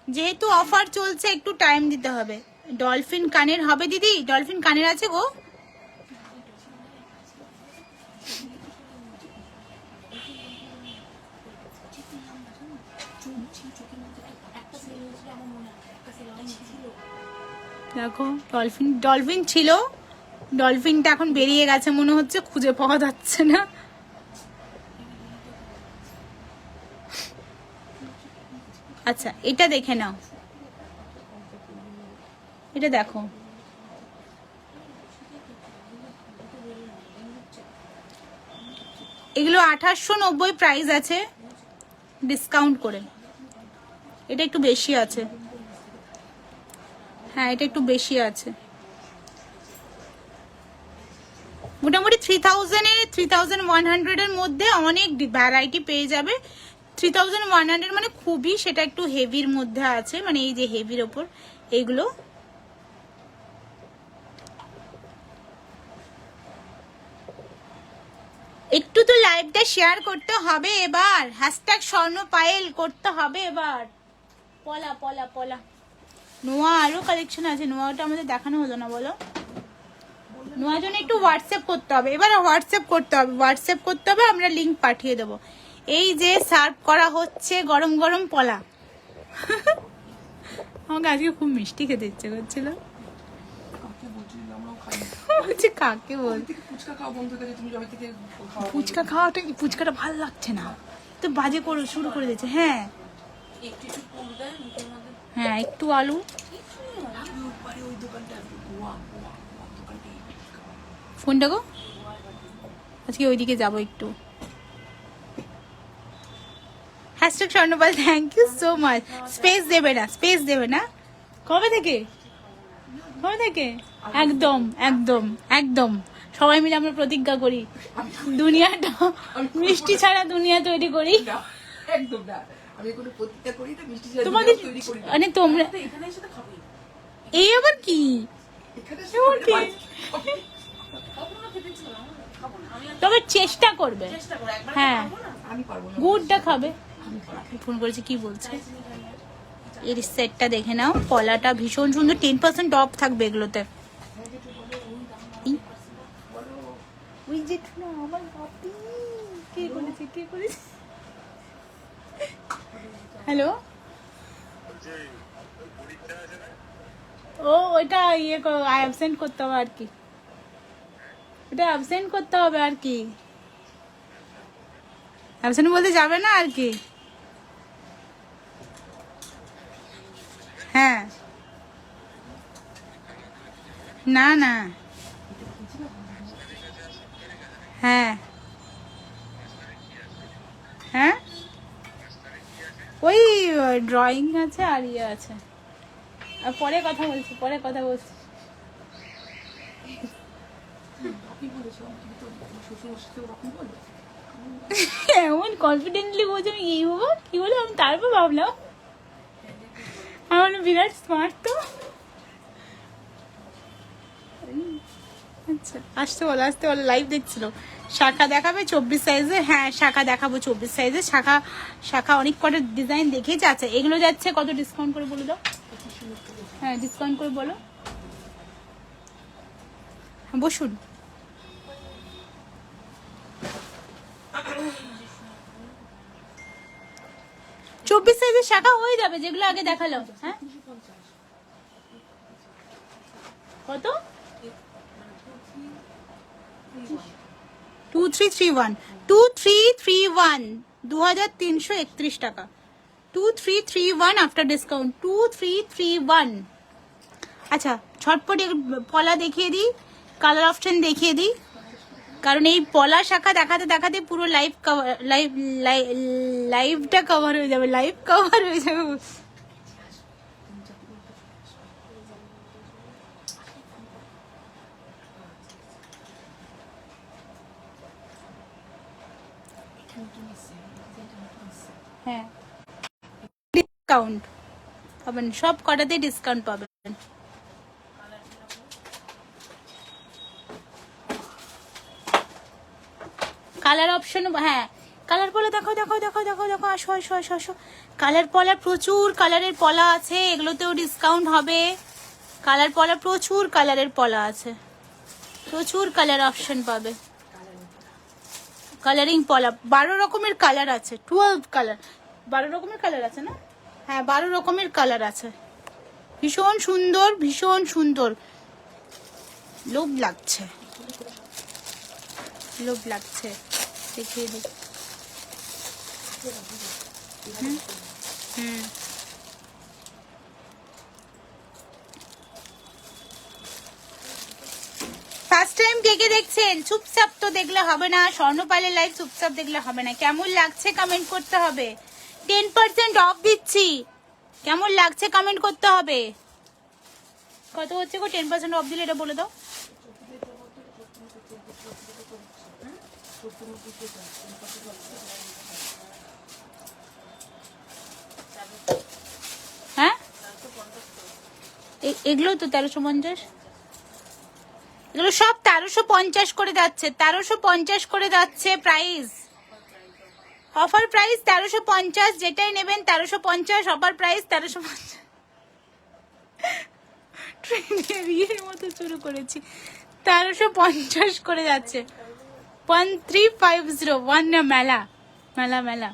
যেহেতু অফার চলছে একটু টাইম দিতে হবে। ডলফিন কানের হবে দিদি? ডলফিন কানের আছে গো? দেখো ডলফিন ছিল, ডলফিনটা এখন বেরিয়ে গেছে মনে হচ্ছে, খুঁজে পাওয়া যাচ্ছে না। আচ্ছা এটা দেখে নাও, এটা দেখো। এগুলো 2890 প্রাইস আছে ডিসকাউন্ট করে। এটা একটু বেশি আছে, হ্যাঁ এটা একটু বেশি আছে। মোটামুটি 3100 এর মধ্যে অনেক ভ্যারাইটি পেয়ে যাবে। 3100 মানে খুবই, সেটা একটু হেভির মধ্যে আছে, মানে এই যে হেভির ওপর এইগুলো। একটু তো লাইভটা শেয়ার করতে হবে এবার, হ্যাশট্যাগ স্বর্ণপায়েল করতে হবে এবার। পলা পলা পলা নোয়া আরো কালেকশন আছে, নোয়াটা আমাদের দেখানো হলো না বলো। নোয়ার জন্য একটু হোয়াটসঅ্যাপ করতে হবে, এবার হোয়াটসঅ্যাপ করতে হবে, হোয়াটসঅ্যাপ করতে হবে, আমরা লিংক পাঠিয়ে দেবো। এই যে সার্ভ করা হচ্ছে গরম গরম পলা। আমাকে আজকে খুব মিষ্টি খেতে ইচ্ছে করছিল। বলছি কাকে বলতে, ফুচকা খাওয়াটা, ফুচকাটা ভালো লাগছে না তো, বাজে করে শুরু করে দিয়েছে। হ্যাঁ হ্যাঁ একটু আলু। ফোনটা গো, আজকে ওইদিকে যাবো একটু। Hashtag Swarnapal, thank you so much. Space দেবে না, স্পেস দেবে না। কবে থেকে? কবে থেকে? একদম একদম একদম সবাই মিলে আমরা প্রতিজ্ঞা করি, দুনিয়াটা মিষ্টি ছাড়া দুনিয়া তৈরি করি। একদম না, আমি কোনো প্রতিজ্ঞা করি না, মিষ্টি ছাড়া তোমাদের তৈরি করি না। মানে তোমরা এখানে এসে তো খাবি, এই আবার কি? এখানে এবার কি? কখনো খেতে ছিল না, খাবো না আমি, তবে চেষ্টা করবে। চেষ্টা করো একবার হ্যাঁ খাবো না। আমি পারবো না। গুড়টা খাবে। আমি পারবো না। ফোন করেছে কি বলছে? চিনি খাই না। এর সেটটা দেখে নাও, পলাটা ভীষণ সুন্দর, 10% অফ থাকবে এগুলোতে। ওই যে না আমার বাপি, কে করেছে কে করেছে? হ্যালো, ও ওইটা ইয়ে অ্যাবসেন্ট করতে হবে আর কি, ওটা অ্যাবসেন্ট করতে হবে আর কি, অ্যাবসেন্ট বলতে যাবে না আর কি। হ্যাঁ না না, হ্যাঁ হ্যাঁ ওই ড্রয়িং আছে আর ইয়ে আছে, আর পরে কথা বলছি, পরে কথা বলছি। বাপি বলেছো, তুমি তো শ্বশুর বাপি বলো। এমন কনফিডেন্টলি বলছে আমি এই বাবা কি বলে, আমি তারপর ভাবলাম আমার বিরাট স্মার্ট তো। আচ্ছা আসতে বলো, আসতে বলো, লাইভ দেখছিল। শাখা দেখাবে 24 সাইজে, হ্যাঁ শাখা দেখাবো 24 সাইজে। শাখা শাখা অনেক কটা ডিজাইন দেখেছি। আচ্ছা এগুলো যাচ্ছে কত ডিসকাউন্ট করে বলে দাও? হ্যাঁ ডিসকাউন্ট করে বলো। হ্যাঁ বসুন। চব্বিশ সাইজের শাখা হয়ে যাবে যেগুলো আগে দেখালো। হ্যাঁ কত? 2331 2331 2331 টাকা। 2331 আফটার ডিসকাউন্ট 2331। আচ্ছা ছটপট পলা দেখিয়ে দিই, কালার অপশন দেখিয়ে দিই, কারণ এই পলা শাখা দেখাতে দেখাতে পুরো লাইভটা কভার হয়ে যাবে, লাইভ কভার হয়ে যাবে। হ্যাঁ ডিসকাউন্ট পাবেন, সব কটাতে ডিসকাউন্ট পাবেন। কালার অপশন, হ্যাঁ কালার পলা দেখাও দেখাও দেখাও দেখাও দেখাও, আসো আসো আসো আসো। কালার পলা প্রচুর কালারের পলা আছে, এগুলোতেও ডিসকাউন্ট হবে। কালার পলা প্রচুর কালারের পলা আছে, প্রচুর কালার অপশন পাবে। কালারিং পলা 12 রকমের কালার আছে, 12 কালার, 12 রকমের কালার আছে না? হ্যাঁ 12 রকমের কালার আছে, ভীষণ সুন্দর ভীষণ সুন্দর। লোভ লাগছে, লোভ লাগছে, দেখিয়ে দিই। ফার্স্ট টাইম কে কে দেখছেন? চুপচাপ তো দেখলে হবে না, স্বর্ণপালের লাইভ চুপচাপ দেখলে হবে না। কেমন লাগছে কমেন্ট করতে হবে। 10% অফ দিচ্ছি, কেমন লাগছে কমেন্ট করতে হবে। কত হচ্ছে গো 10% অফ দিলে এটা বলে দাও। হ্যাঁ এগুলো তো 1350, এগুলো সব 1350 করে যাচ্ছে, 1350 করে যাচ্ছে প্রাইস। অফার প্রাইস 1350, যেটাই নেবেন 1350, অফার প্রাইস 1350। ট্রেনের ইয়ের মতো শুরু করেছি, 1350 করে যাচ্ছে। 1350 মেলা মেলা মেলা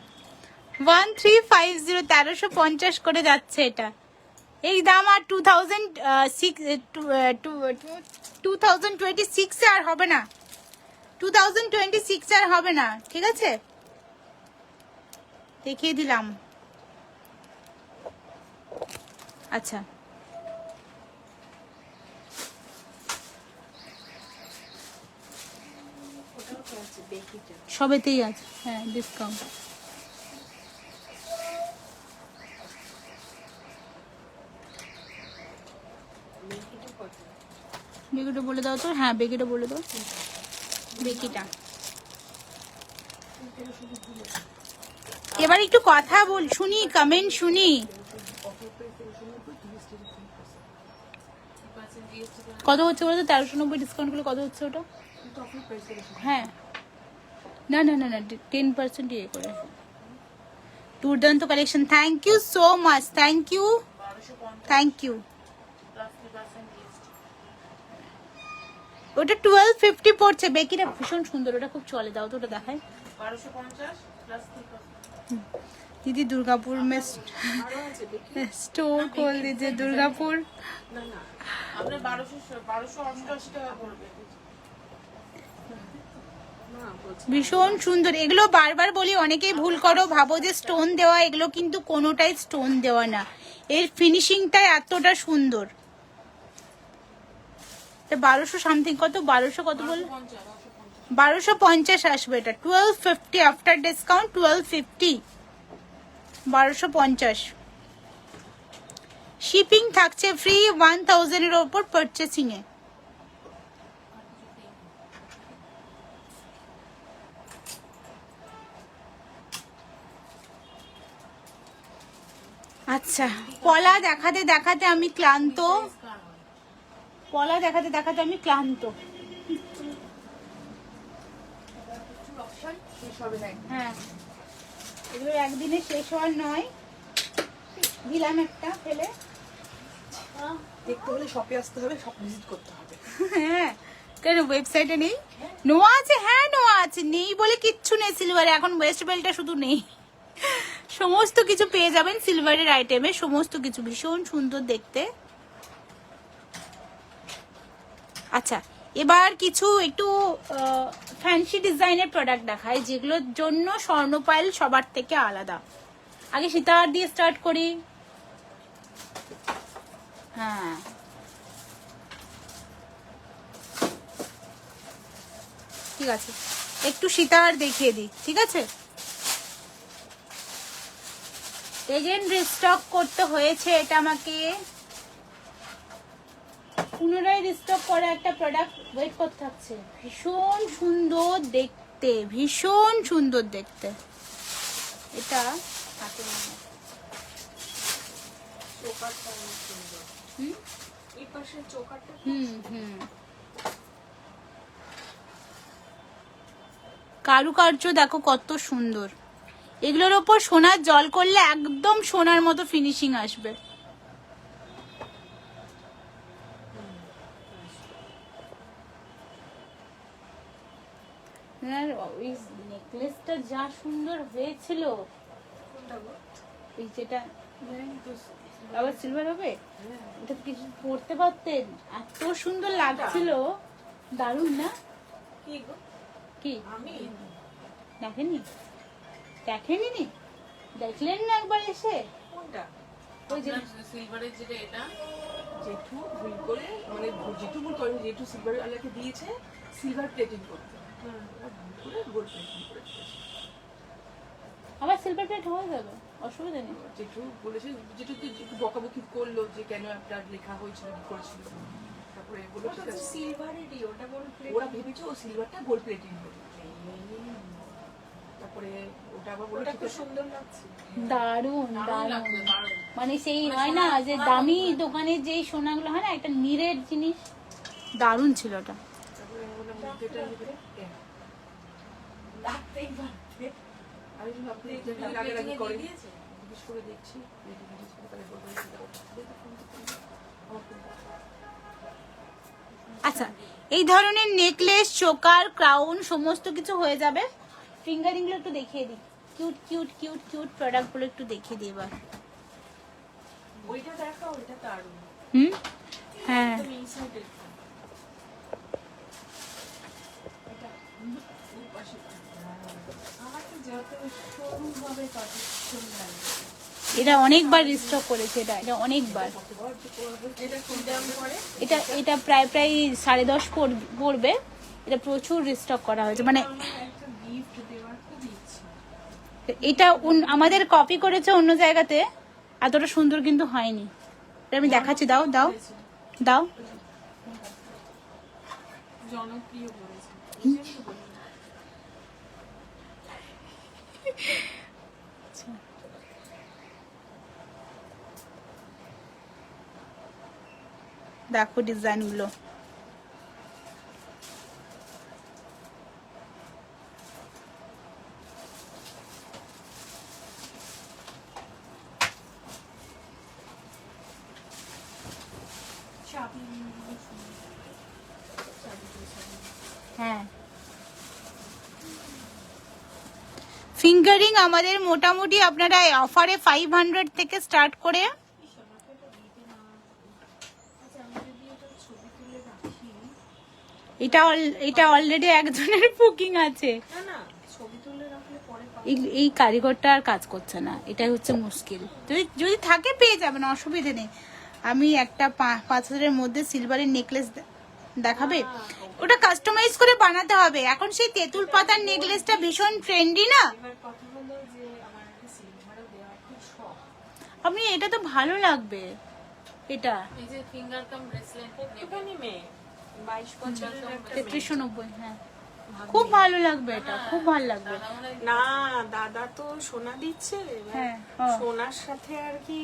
1350, 1350 করে যাচ্ছে এটা। এই দাম আর 2026 আর হবে না, 2026 আর হবে না, ঠিক আছে দেখিয়ে দিলাম। আচ্ছা সবেতেই আছে, হ্যাঁ ডিসকাউন্ট। বেকিটা বলে দাও তো, হ্যাঁ বেকিটা বলে দাও, বেকিটা। এবার একটু কথা বল, শুনি কমেন্ট শুনি। কত হচ্ছে বলতো? 1390 ডিসকাউন্ট করলে কত হচ্ছে ওটা? হ্যাঁ না না না না 10% ইয়ে করে দুর্দান্ত collection, thank you so much, thank you, 1250 thank you. Plus 3% GST. ওটা 1250 পড়ছে, বেকিটা ভীষণ সুন্দর, ওটা খুব চলে, দাও তো ওটা দেখায়। 1250 প্লাস 3%। दीदी दुर्गापुर में আরো আছে দেখি। स्टोर खोल दीजिए दुर्गापुर। না না আপনার 1288 টাকা পড়বে। না বলছি ভীষণ সুন্দর, এগুলো বারবার বলি, অনেকেই ভুল করো, ভাবো যে স্টোন দেওয়া, এগুলো কিন্তু কোনোটাই স্টোন দেওয়া না, এর ফিনিশিংটাই এতটা সুন্দর। 1200 সামথিং, কত 1200 কত বল, 1250 আসবে এটা, 1250 আফটার ডিসকাউন্ট, 1250, 1250। শিপিং থাকছে ফ্রি 1000 এর উপর পারচেসিং এ। আচ্ছা, পলা দেখাতে দেখাতে আমি ক্লান্ত, পলা দেখাতে দেখাতে আমি ক্লান্ত। শেষ হবে না হ্যাঁ, এগুলো একদিনে শেষ হওয়ার নয়, দিলাম একটা ফেলে। দেখতে হলে শপে আসতে হবে, শপ ভিজিট করতে হবে। হ্যাঁ, কেন ওয়েবসাইটে নেই? নোয়া আছে, হ্যাঁ নোয়া আছে, নেই বলে কিচ্ছু নেই সিলভারে, এখন ওয়েস্ট বেল্টটা শুধু নেই, সমস্ত কিছু পেয়ে যাবেন সিলভারের আইটেমে, সমস্ত কিছু ভীষণ সুন্দর দেখতে। আচ্ছা, এবার কিছু একটু ফ্যান্সি ডিজাইনের প্রোডাক্ট দেখায়, যেগুলোর জন্য স্বর্ণপাইল সবার থেকে আলাদা। আগে সীতাহার দিয়ে স্টার্ট করি। হ্যাঁ, ঠিক আছে, একটু সীতাহার দেখিয়ে দিই, ঠিক আছে। এজেন্ট রিস্টক করতে হয়েছে, এটা আমাকে পুনরায় রিস্টক করা একটা প্রোডাক্ট ওয়েট করতে থাকছে, ভীষণ সুন্দর দেখতে, ভীষণ সুন্দর দেখতে। এটা হাতে নিয়ে নাও। চোকারটা অনেক সুন্দর। হুম এই পাশে চোকারটা হুম হুম, কারুকার্য দেখো কত সুন্দর, এগুলোর ওপর সোনার জল করলে একদম সোনার মতো ফিনিশিং আসবে। আর ওই নেকলেসটা যা সুন্দর হয়েছিল, কোনটা গো? এই যেটা আবার সিলভার হবে, এটা কিছু পড়তে পারতেন, এত সুন্দর লাগছিল, দারুণ না? কি গো? কি আমি দেখেনি, দেখেনি নি, দেখলেন না একবার এসে? কোনটা? ওই যে সিলভারের যেটা এটা জেঠু ভুল করে, মানে জেঠু ভুল করেনি, জেঠু সিলভার আলাকে দিয়েছে সিলভার প্লেটিং করতে, ওরা ভুল করে গোল্ড প্লেটিং করে দিয়েছে। আবার সিলভার প্লেট হয়ে যাবে, অসুবিধা নেই। জেঠু বলেছে, জেঠু তো একটু বকাবকি করলো যে কেন একটা লেখা হয়েছিল, কি করেছিল, তারপরে বললো ঠিক আছে, সিলভারেরই ওটা গোল্ড প্লেট। ওরা ভেবেছে ও সিলভারটা গোল্ড প্লেটিং হবে, তারপরে ওটা আবার বললো ওটা ঠিক খুব আছে। সুন্দর লাগছে। দারুণ দারুণ দারুণ, লাগবে, দারুণ। মানে সেই হয় না যে দামি দোকানের যেই সোনাগুলো হয় না, একটা নিরের জিনিস, দারুণ ছিল ওটা। তারপরে আমি বললাম যেটা নেবে, লাগতেই পারতে। আমি ভাবতে আগে করে দিয়েছে, জিজ্ঞেস করে দেখছি, যদি জিজ্ঞেস করে তাহলে বলবো যে এটা করতে হবে, তো ফোন করতে হবে। আমার ফোন করতে হবে। আচ্ছা, এই ধরনের নেকলেস, চোকার, ক্রাউন সমস্ত কিছু হয়ে যাবে। ফিঙ্গারিং গুলো একটু দেখিয়ে দিই, cute cute cute cute product গুলো একটু দেখিয়ে দিই এবার। ওইটা দেখা, ওইটা দারুণ। হুম, হ্যাঁ, একদম ইনসাইড এটা। ওই পাশে। আমার তো যত সরু ভাবে তত সুন্দর লাগে। এটা অনেকবার রিস্টক করেছে, এটা এটা অনেকবার। এটা কোন দাম পড়ে? এটা এটা প্রায় প্রায় 10.5 পড়বে, এটা প্রচুর রিস্টক করা হয়েছে, মানে আমার একটা গিফট দেওয়ার খুব ইচ্ছা। এটা আমাদের কপি করেছে অন্য জায়গাতে, এতটা সুন্দর কিন্তু হয়নি। এটা আমি দেখাচ্ছি, দাও দাও দাও। জনপ্রিয় বলেছে। দেখো ডিজাইন গুলো, আপনি শুনুন। হ্যাঁ, ফিঙ্গারিং আমাদের মোটামুটি আপনারা অফারে 500 থেকে স্টার্ট করে আচ্ছা আমি যদি এটা ছবি তুলে রাখি, এটা অলরেডি একজনের বুকিং আছে। না না ছবি তুলে রাখলে পরে পাবো। এই কারিগরটা আর কাজ করছে না, এটাই হচ্ছে মুশকিল। যদি থাকে পেয়ে যাবেন, অসুবিধে নেই। আমি একটা 5,000-এর মধ্যে সিলভারের নেকলেস দেখাবে, ওটা কাস্টমাইজ করে বানাতে হবে। এখন সেই তেঁতুল পাতার নেকলেসটা ভীষণ ট্রেন্ডি না। এবার কথা হলো যে আমার একটা সিলভারও দেওয়ার খুব শখ। আপনি এটা তো ভালো লাগবে, এটা এই যে ফিঙ্গার কাম ব্রেসলেট একটুখানি মেয়ে 22 বছরের একটা মেয়ে। 3390। হ্যাঁ, খুব ভালো লাগবে, এটা খুব ভালো লাগবে। না দাদা তো সোনা দিচ্ছে, এবার হ্যাঁ, ও। সোনার সাথে আর কি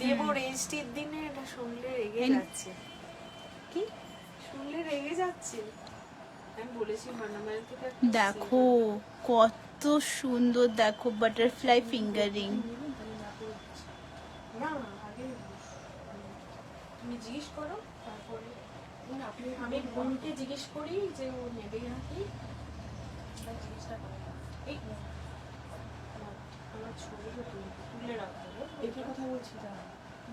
দেব রেজিস্ট্রির দিনে, এটা শুনলে রেগে যাচ্ছে। কি শুনলে রেগে যাচ্ছে। আমি বলেছি বানাবার থেকে একটা দেখো কত সুন্দর, দেখো বাটারফ্লাই ফিঙ্গারিং। না আগে তুমি জিজ্ঞেস করো, তারপরে না, আমি বোনকে জিজ্ঞেস করি যে ও নেবে নাকি, জিজ্ঞেসটা করে এই আমার ছবিটা তুলে রাখতে হবে। এটার কথা বলছি দাদা,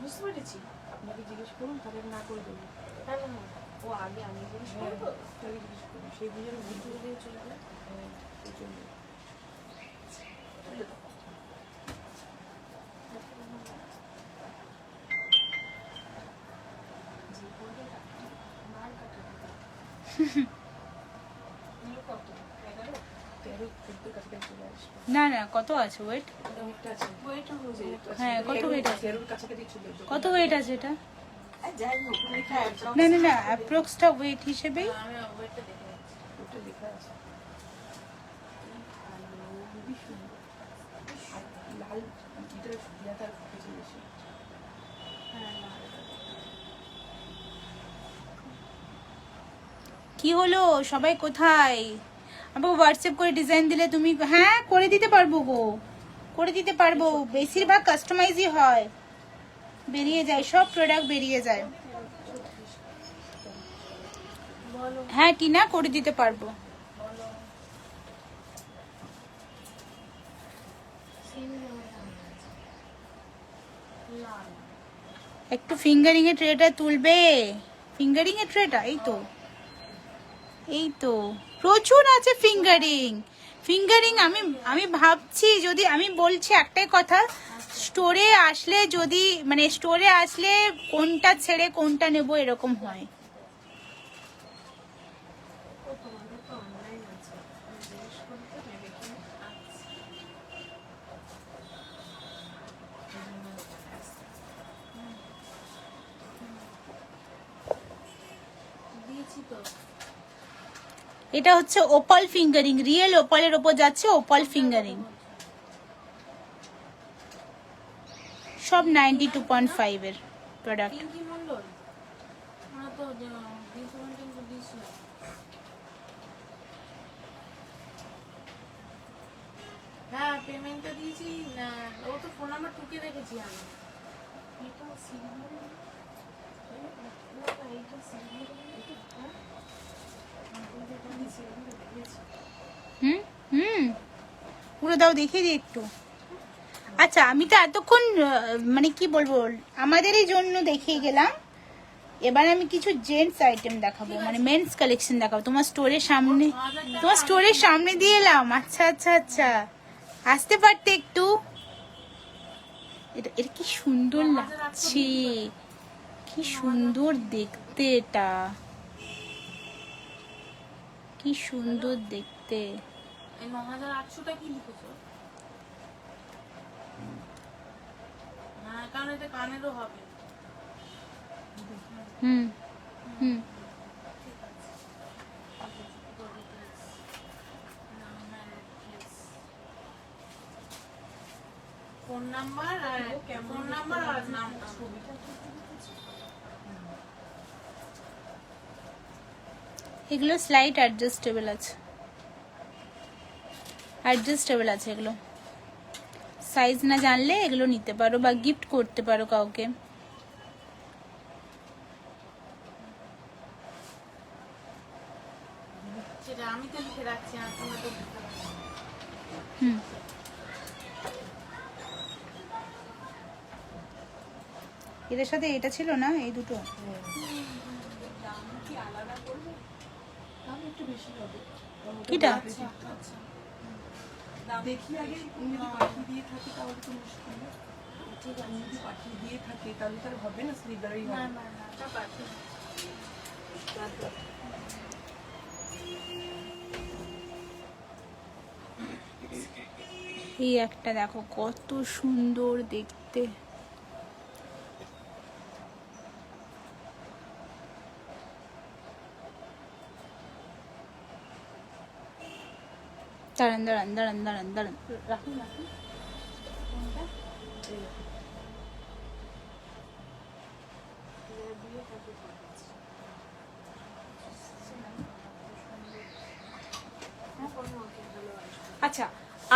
বুঝতে পেরেছি। আপনাকে জিজ্ঞেস করুন, তাহলে না করে দেবো। না না না, ও আগে আমি জিজ্ঞেস করবো। তাকে জিজ্ঞেস করুন, সেই বুঝে আমি বুঝতে তুলে দিয়ে চলে যাবে। এই জন্য। তুলে দাও। যে করবে তাকে মার কাটাবে। এগুলো কত? 11? 13-14 কাছাকাছি চলে আসবে। না কত আছে ওয়েট? অনেকটা আছে। ওইটা হয়ে যাবে। হ্যাঁ, কত weight আছে? 13 কাছাকাছি চলে আসবে। কত ওয়েট আছে এটা? যাই হোক, লেখা approx না অ্যাপ্রক্সটা ওয়েট হিসেবেই। আমি ওয়েটটা দেখে যাচ্ছি। ওটা লেখা আছে। খুবই সুন্দর। আর লাল এটা ইয়াটার কিছু বেশি। কি হলো, সবাই কোথায়? আমাকে হোয়াটসঅ্যাপ করে ডিজাইন দিলে তুমি। হ্যাঁ, করে দিতে পারবো গো, করে দিতে পারবো। বেশিরভাগ কাস্টমাইজই হয়, বেরিয়ে যায়, সব প্রোডাক্ট বেরিয়ে যায়। হ্যাঁ টিনা, করে দিতে পারবো। একটু ফিঙ্গারিং এর ট্রেটা তুলবে, ফিঙ্গারিং এর ট্রেটা এই তো প্রচুর আছে ফিঙ্গারিং। আমি ভাবছি, যদি আমি বলছি একটাই কথা, স্টোরে আসলে যদি মানে স্টোরে আসলে কোনটা ছেড়ে কোনটা নেব এরকম হয়। তোমাদের তো অনলাইন আছে, আমি জিজ্ঞেস করতে নেবে কি? দিয়েছি তো। এটা হচ্ছে ওপাল ফিঙ্গারিং, রিয়েল ওপালের ওপর যাচ্ছে ওপাল ফিঙ্গারিং, সব 92.5 এর প্রোডাক্ট। পিঙ্কি মন্ডল আমরা তো ডিসকাউন্টিং করে দিয়েছিলাম। হ্যাঁ পেমেন্টটা দিয়েছি না, ও তো ফোন নাম্বার টুকে রেখেছি আমি। এটা সিলভার, এইটা সিলভার, পুরো দাও, দেখিয়ে দিই একটু। আচ্ছা, আমি তো এতক্ষণ মানে কি বলবো, আমাদেরই জন্য দেখিয়ে গেলাম। এবার আমি কিছু জেন্টস আইটেম দেখাবো, মানে মেন্স কালেকশন দেখাবো। তোমার স্টোরের সামনে দিয়ে এলাম। আচ্ছা, আসতে পারতে একটু। এটা কি সুন্দর লাগছে, কি সুন্দর দেখতে, এটা কি সুন্দর দেখতে। এই 9800টা কি লিখেছো? হ্যাঁ, কারণ এটা কানেরও হবে। হুম ফোন নাম্বার আর নামটা। এগুলো স্লাইড অ্যাডজাস্টেবল আছে এগুলো। সাইজ না জানলে এগুলো নিতে পারো বা গিফট করতে পারো কাউকে। সেটা আমি তো লিখে রাখছি, আর তোমরা তো বুঝতে পারছো। হুম, এদের সাথে এটা ছিল না, এই দুটো। দাম কি আলাদা করবে? দাম একটু বেশি হবে। কিটা? দেখি আগে উনি যদি পাঠিয়ে দিয়ে থাকে তাহলে তো মুশকিল। ঠিক আছে, যদি পাঠিয়ে দিয়ে থাকে তাহলে তো আর হবে না, স্লিপারই হবে। ওটা পাঠিয়ে এই একটা দেখো কত সুন্দর দেখতে। দাঁড়ান দাঁড়ান দাঁড়ান দাঁড়ান দাঁড়ান, রাখুন রাখুন। আচ্ছা,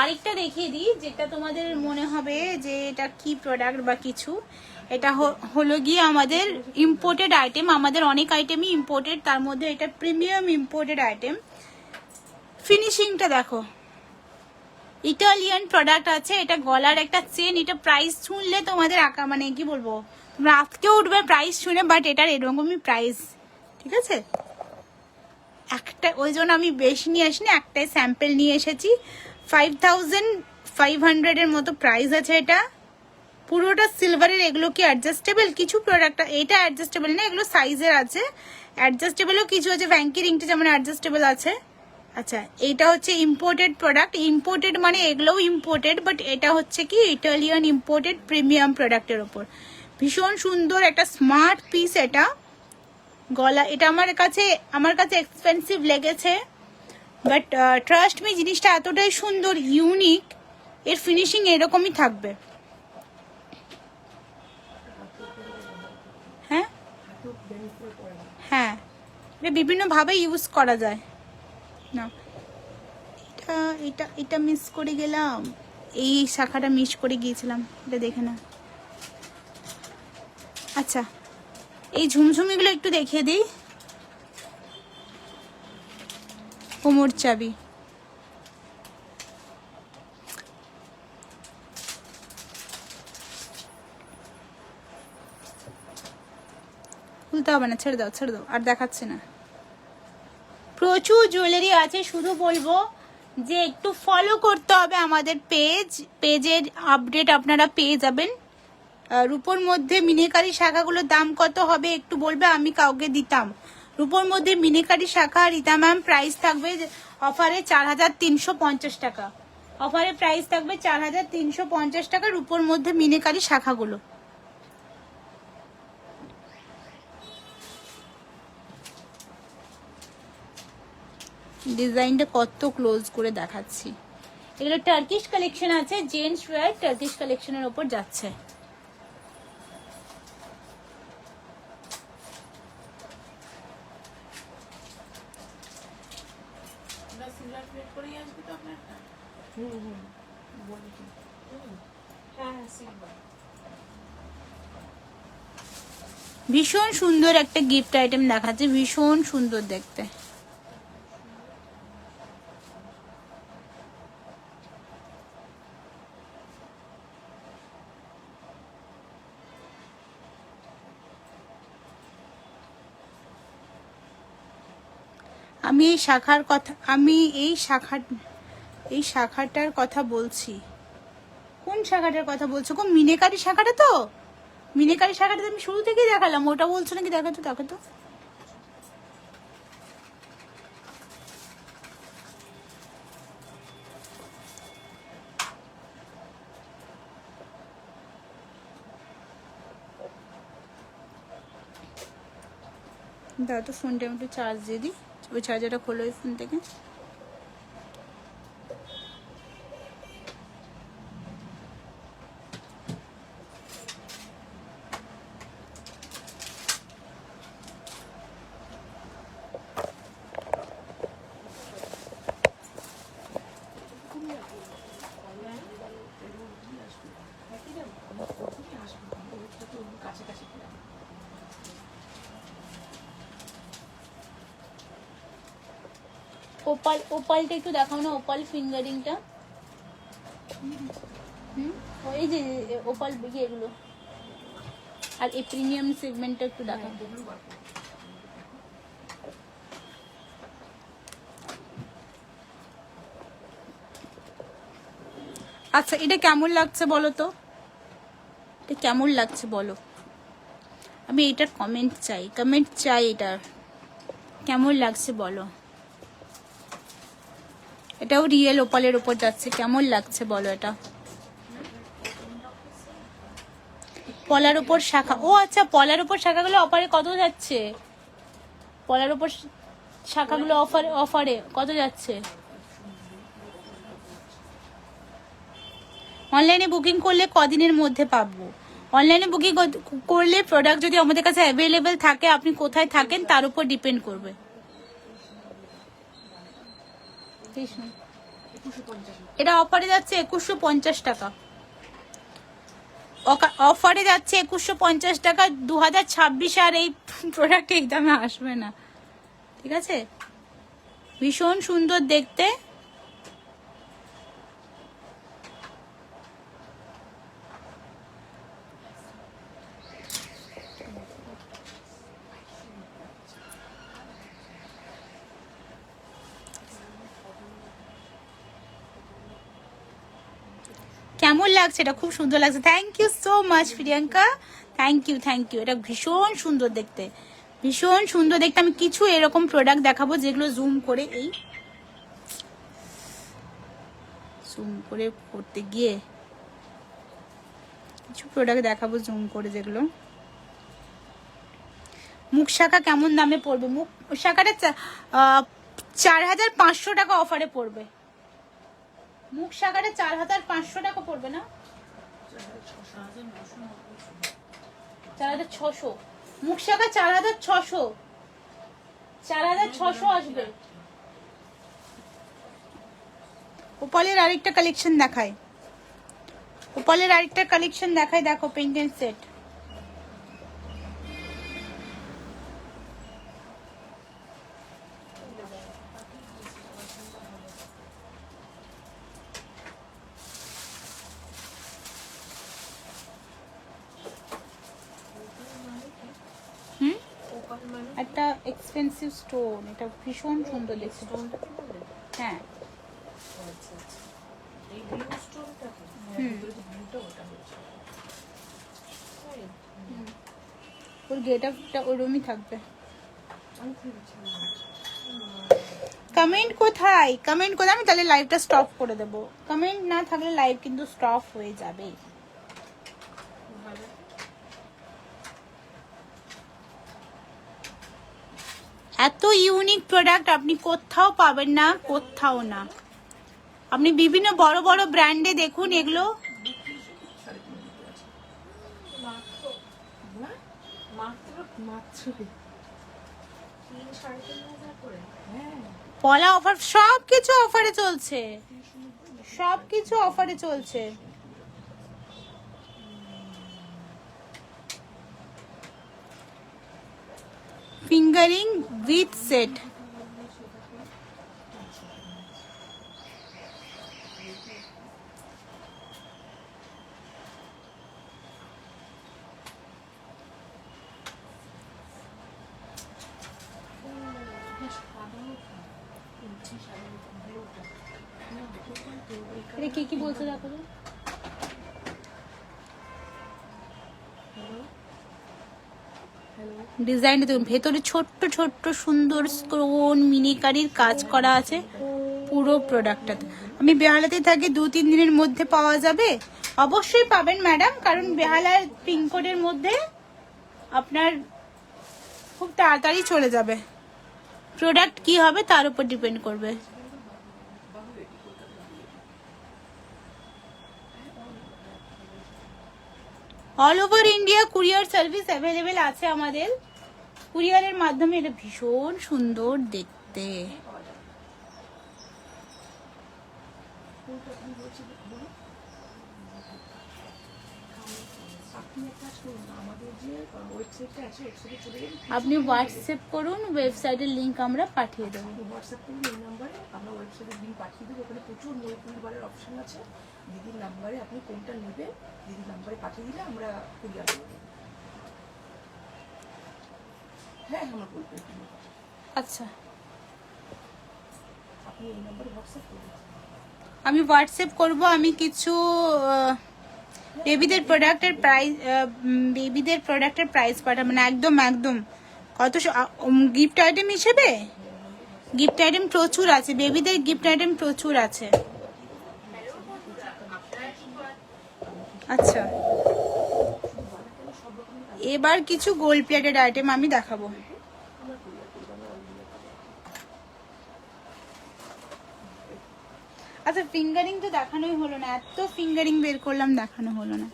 আরেকটা দেখিয়ে দিই যেটা তোমাদের মনে হবে যে এটা কি প্রোডাক্ট বা কিছু। এটা হলো গিয়ে আমাদের ইম্পোর্টেড আইটেম, আমাদের অনেক আইটেমই ইম্পোর্টেড, তার মধ্যে এটা প্রিমিয়াম ইম্পোর্টেড আইটেম। ফিনিশিংটা দেখো, ইটালিয়ান প্রোডাক্ট আছে। এটা গলার একটা চেন, এটা প্রাইস শুনলে তোমাদের আঁকা মানে কি বলবো, তোমরা আজকে উঠবে প্রাইস শুনে, বাট এটার এরকমই প্রাইস, ঠিক আছে। একটা ওই জন্য আমি বেশি নিয়ে আসিনি, একটাই স্যাম্পল নিয়ে এসেছি। 5500 এর মতো প্রাইস আছে এটা। পুরোটা সিলভারের। এগুলো কি অ্যাডজাস্টেবল? কিছু প্রোডাক্ট এটা অ্যাডজাস্টেবল না, এগুলো সাইজের আছে। অ্যাডজাস্টেবলও কিছু আছে, ভ্যাঙ্কি রিংটা যেমন অ্যাডজাস্টেবল আছে। আচ্ছা, এটা হচ্ছে ইম্পোর্টেড প্রোডাক্ট। ইম্পোর্টেড মানে এগুলোও ইম্পোর্টেড, বাট এটা হচ্ছে কি ইটালিয়ান ইম্পোর্টেড প্রিমিয়াম প্রোডাক্টের ওপর। ভীষণ সুন্দর একটা স্মার্ট পিস এটা। গলা এটা আমার কাছে এক্সপেন্সিভ লেগেছে, বাট ট্রাস্ট মি, জিনিসটা এতটাই সুন্দর, ইউনিক। এর ফিনিশিং এরকমই থাকবে। হ্যাঁ হ্যাঁ, এটা বিভিন্নভাবে ইউজ করা যায় না। এটা এটা এটা মিস করে গেলাম, এই শাখাটা মিস করে গিয়েছিলাম, এটা দেখে না। আচ্ছা, এই ঝুমঝুমিগুলো একটু দেখিয়ে দিই। কোমর চাবি, খুলতে হবে না, ছেড়ে দাও ছেড়ে দাও, আর দেখাচ্ছে না। প্রচুর জুয়েলারি আছে, শুধু বলবো যে একটু ফলো করতে হবে আমাদের পেজের আপডেট আপনারা পেয়ে যাবেন। রূপোর মধ্যে মিনিকারি শাখাগুলোর দাম কত হবে একটু বলবে, আমি কাউকে দিতাম। রূপোর মধ্যে মিনিকারি শাখা রীতা ম্যাম প্রাইস থাকবে অফারে 4350 টাকা। অফারে প্রাইস থাকবে 4350 টাকা রূপোর মধ্যে মিনিকারি শাখাগুলো। ডিজাইনটা কত ক্লোজ করে দেখাচ্ছি। এগুলো টার্কিশ কালেকশন আছে, জেন্টস ওয়্যার টার্কিশ কালেকশনের ওপর যাচ্ছে। সিলভার প্লেট করেই আসবে তো আপনারটা? হ্যাঁ হ্যাঁ সিলভার। ভীষণ সুন্দর একটা গিফট আইটেম দেখাচ্ছে, ভীষণ সুন্দর দেখতে। আমি এই শাখাটার কথা বলছি। কোন শাখাটার কথা বলছো গো? মিনেকারি শাখাটা তো? মিনেকারি শাখাটা তো আমি শুরু থেকেই দেখালাম, ওটা বলছো নাকি? দেখো তো দেখো তো। দাও তো, ফোনটা আমি একটু চার্জ দিয়ে দিই। ওই চার্জারটা খোলো ওই ফোন থেকে। কাছাকাছি ওপালটা একটু দেখাও না, ওপাল ফিঙ্গারিংটা। এই যে ওপাল এগুলো, আর এই প্রিমিয়াম সেগমেন্টটা একটু দেখাও। আচ্ছা এটা কেমন লাগছে বলো তো, এটা কেমন লাগছে বলো, আমি এটার কমেন্ট চাই এটার কেমন লাগছে বলো। এটাও রিয়েল ওপালের উপর যাচ্ছে, কেমন লাগছে বলো এটা। পলার উপর শাখা, ও আচ্ছা পলার উপর শাখাগুলো অফারে কত যাচ্ছে? পলার উপর শাখাগুলো অফারে কত যাচ্ছে? অনলাইনে বুকিং করলে কদিনের মধ্যে পাবো? অনলাইনে বুকিং করলে প্রোডাক্ট যদি আমাদের কাছে অ্যাভেলেবেল থাকে, আপনি কোথায় থাকেন তার উপর ডিপেন্ড করবে। এটা অফারে যাচ্ছে 2150 টাকা, অফারে যাচ্ছে 2150 টাকা। 2026 আর এই প্রোডাক্ট এই দামে আসবে না, ঠিক আছে? ভীষণ সুন্দর দেখতে। কেমন লাগছে? এটা খুব সুন্দর লাগছে, thank you so much Priyanka, thank you. এটা ভীষণ সুন্দর দেখতে, ভীষণ সুন্দর দেখতে। আমি কিছু এরকম প্রোডাক্ট দেখাবো যেগুলো জুম করে করতে গিয়ে কিছু প্রোডাক্ট দেখাবো জুম করে, যেগুলো মুখ শাখা কেমন দামে পড়বে? মুখ শাখাটা 4500 টাকা অফারে পড়বে। মুখ শাখাটা 4500 টাকা পড়বে না, 4600। মুখ শাখা 4600 আসবে। ওপালের আরেকটা কালেকশন দেখায়, দেখো পেন্ডেন্ট সেট। একটা এক্সপেন্সিভ স্টোন, এটা ভীষণ সুন্দর দেখতে। হ্যাঁ ওর গেটআপটা ওরমই থাকবে। কমেন্ট কোথায়? আমি তাহলে লাইভটা স্টপ করে দেবো। কমেন্ট না থাকলে লাইভ কিন্তু স্টপ হয়ে যাবে। এত ইউনিক প্রোডাক্ট আপনি কোথাও পাবেন না, কোথাও না। আপনি বিভিন্ন বড় বড় ব্র্যান্ডে দেখুন এগুলো। পলা অফার, সবকিছু অফারে চলছে। ফিঙ্গারিং উইথ সেট, এটা কি বলছো দেখো তো। ডিজাইনটা দেখুন, ভেতরে ছোট্ট ছোট্ট সুন্দর স্টোন মিনিকারির কাজ করা আছে পুরো প্রোডাক্টটাতে। আমি বেহালাতে থাকি, 2-3 দিনের মধ্যে পাওয়া যাবে? অবশ্যই পাবেন ম্যাডাম, কারণ বেহালার পিনকোডের মধ্যে আপনার খুব তাড়াতাড়ি চলে যাবে। প্রোডাক্ট কি হবে তার উপর ডিপেন্ড করবে। All over India courier service available আছে আমাদের। কুরিয়ারের মাধ্যমে এটা ভীষণ সুন্দর দেখতে। আপনি একটা কাজ করুন, আমাদের যে ওয়েবসাইটটা আছে ওয়েবসাইটে চলে গেলে আপনি হোয়াটসঅ্যাপ করুন, ওয়েবসাইটের লিংক আমরা পাঠিয়ে দেবো। হোয়াটসঅ্যাপ করুন এই নাম্বারে, আমরা ওয়েবসাইটের লিঙ্ক পাঠিয়ে দেবো। ওখানে প্রচুর নৈপুণ্যবারের অপশন আছে। দিদির নাম্বারে আপনি কোনটা নেবেন, দিদির নাম্বারে পাঠিয়ে দিলে আমরা কুরিয়ার করে দেবো। হ্যাঁ আমরা বলবো। আচ্ছা, আপনি এই নাম্বারে হোয়াটসঅ্যাপ করুন। আমি হোয়াটসঅ্যাপ করব। আমি কিছু বেবিদের প্রোডাক্টের প্রাইস পাঠাবো না, একদম একদম। কত গিফট আইটেম হিসেবে গিফট আইটেম প্রচুর আছে, বেবিদের গিফট আইটেম প্রচুর আছে। আচ্ছা, এবার কিছু গোল্ড প্লেটেড আইটেম আমি দেখাবো। আচ্ছা, ফিঙ্গারিং তো দেখানোই হলো না, এত ফিঙ্গারিং বের করলাম, দেখানো হলো না।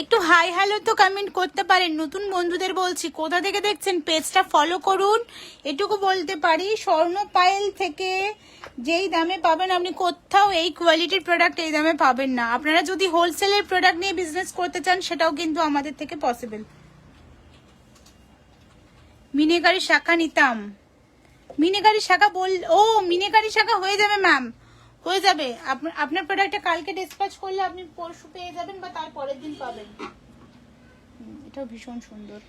একটু হাই হ্যালো তো কমেন্ট করতে পারেন। নতুন বন্ধুদের বলছি, কোথা থেকে দেখছেন পেজটা ফলো করুন। এটুকু বলতে পারি, স্বর্ণ পায়েল থেকে যেই দামে পাবেন আপনি কোথাও এই কোয়ালিটির প্রোডাক্ট এই দামে পাবেন না। আপনারা যদি হোলসেলের প্রোডাক্ট নিয়ে বিজনেস করতে চান সেটাও কিন্তু আমাদের থেকে পসিবল। মিনেকারি শাখা নিতাম, মিনেকারি শাখা মিনেকারি শাখা হয়ে যাবে ম্যাম, হয়ে যাবে। আপনার প্রোডাক্টটা কালকে ডিসপ্যাচ করলে আপনি পরশু পেয়ে যাবেন বা তার পরের দিন পাবেন। এটাও ভীষণ সুন্দর।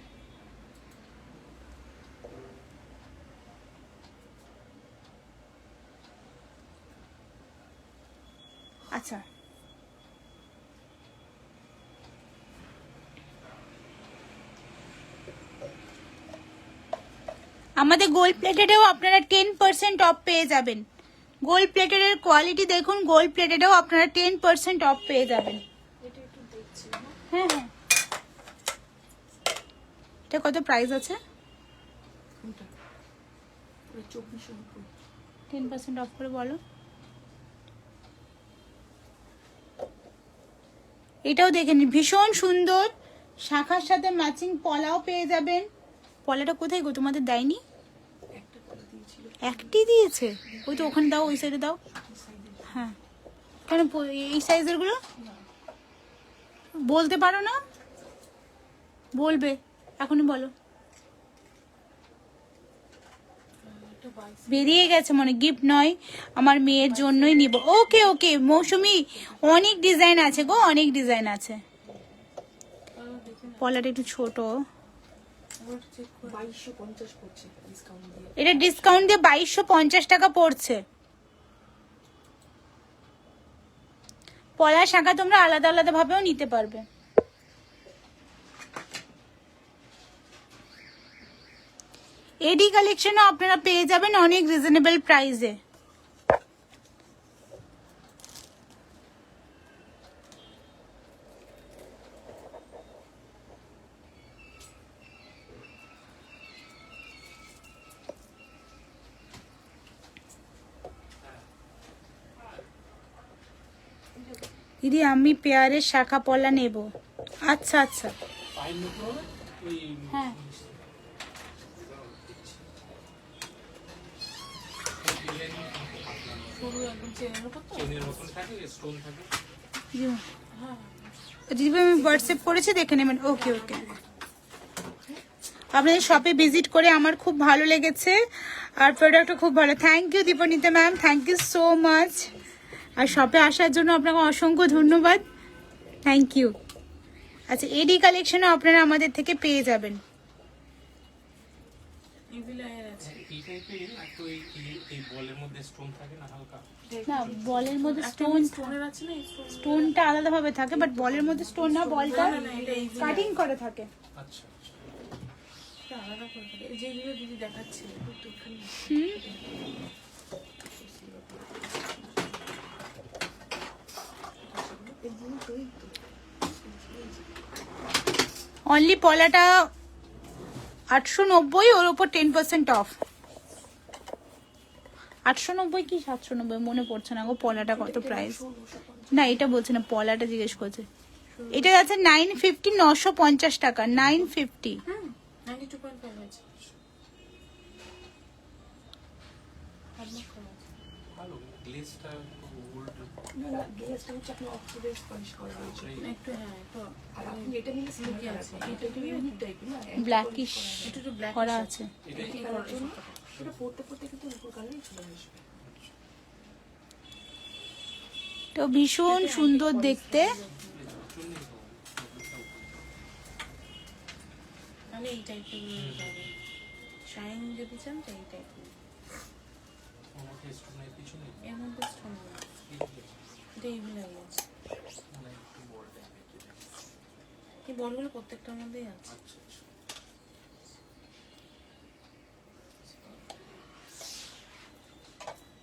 আচ্ছা, আমাদের গোল্ড প্লেটেডেও আপনারা 10% অফ পেয়ে যাবেন। গোল্ড প্লেটেডের কোয়ালিটি দেখুন, গোল্ড প্লেটেডেও আপনারা 10% অফ পেয়ে যাবেন। এটা একটু দেখছি। হ্যাঁ হ্যাঁ, এটা কত প্রাইস আছে? কোনটা? 2490। 10% অফ করে বলো। এটাও দেখে নিন, ভীষণ সুন্দর। শাখার সাথে ম্যাচিং পলাও পেয়ে যাবেন। পলাটা কোথায় গো, তোমাদের দেয়নি? একটা করে দিয়েছিল। একটি দিয়েছে, ওই তো ওখানে দাও, ওই সাইডে দাও। হ্যাঁ, কেন এই সাইজের গুলো বলতে পারো না? বলবে, এখনই বলো। বেরিয়ে গেছে মনে, গিফট নয়, আমার মেয়ের জন্যই নিব। ওকে ওকে মৌসুমি, অনেক ডিজাইন আছে গো, অনেক ডিজাইন আছে। পলাটা একটু ছোট, 2250 পড়ছে ডিসকাউন্ট দিয়ে। এটা ডিসকাউন্ট দিয়ে 2250 টাকা পড়ছে। পলার শাখা তোমরা আলাদা আলাদা ভাবেও নিতে পারবে। এডি কালেকশনও আপনারা পেয়ে যাবেন অনেক রিজনেবল প্রাইসে। দিদি আমি পেয়ারের শাখা পলা নেব। আচ্ছা আচ্ছা, হ্যাঁ দিদি আমি হোয়াটসঅ্যাপ করেছি, দেখে নেবেন। ওকে ওকে, আপনাদের শপে ভিজিট করে আমার খুব ভালো লেগেছে, আর প্রোডাক্টও খুব ভালো। Thank you Dipanita ma'am, thank you so much. আর শপে আসার জন্য আপনাকে অসংখ্য ধন্যবাদ, থ্যাংক ইউ। আচ্ছা, এডি কালেকশনও আপনারা আমাদের থেকে পেয়ে যাবেন। না, বলের মধ্যে স্টোনটা আলাদা ভাবে থাকে, বাট বলের মধ্যে স্টোন না, বলটা কাটিং করে থাকে। আচ্ছা আলাদা করে ফেলে। যেগুলো দিদি দেখাচ্ছে একটুখানি। অনলি পলাটা 890, ওর উপর 10% অফ। 890 কি 790 মনে পড়ছে না গো, পলাটা কত প্রাইস। না এটা বলছে না, পলাটা জিজ্ঞেস করছে। এটা আছে 950, 950 টাকা, 950। 92.5 আছে। গ্লেজটা ওল্ড না গ্লেজটা হচ্ছে আপনি অক্সিডাইজ পলিশ করা রয়েছে একটু হ্যাঁ একটু আর আপনি এটা নিলে সিল্কি আছে এটা একটু ইউনিক টাইপের না ব্ল্যাকিশ একটু ব্ল্যাক করা আছে। এই কালার জন্য এটা পড়তে পড়তে কিন্তু উপর কালারই চলে আসবে। তো ভীষণ সুন্দর দেখতে। তাহলে এই টাইপের যাবে শাইন যদি চান তো এই টাইপের আমাকে স্টোনের পিছনে এর মধ্যে স্টোন এটা এইগুলো আছে মানে একটু বড় টাইপের। এই বলগুলো প্রত্যেকটার মধ্যেই আছে। আচ্ছা আচ্ছা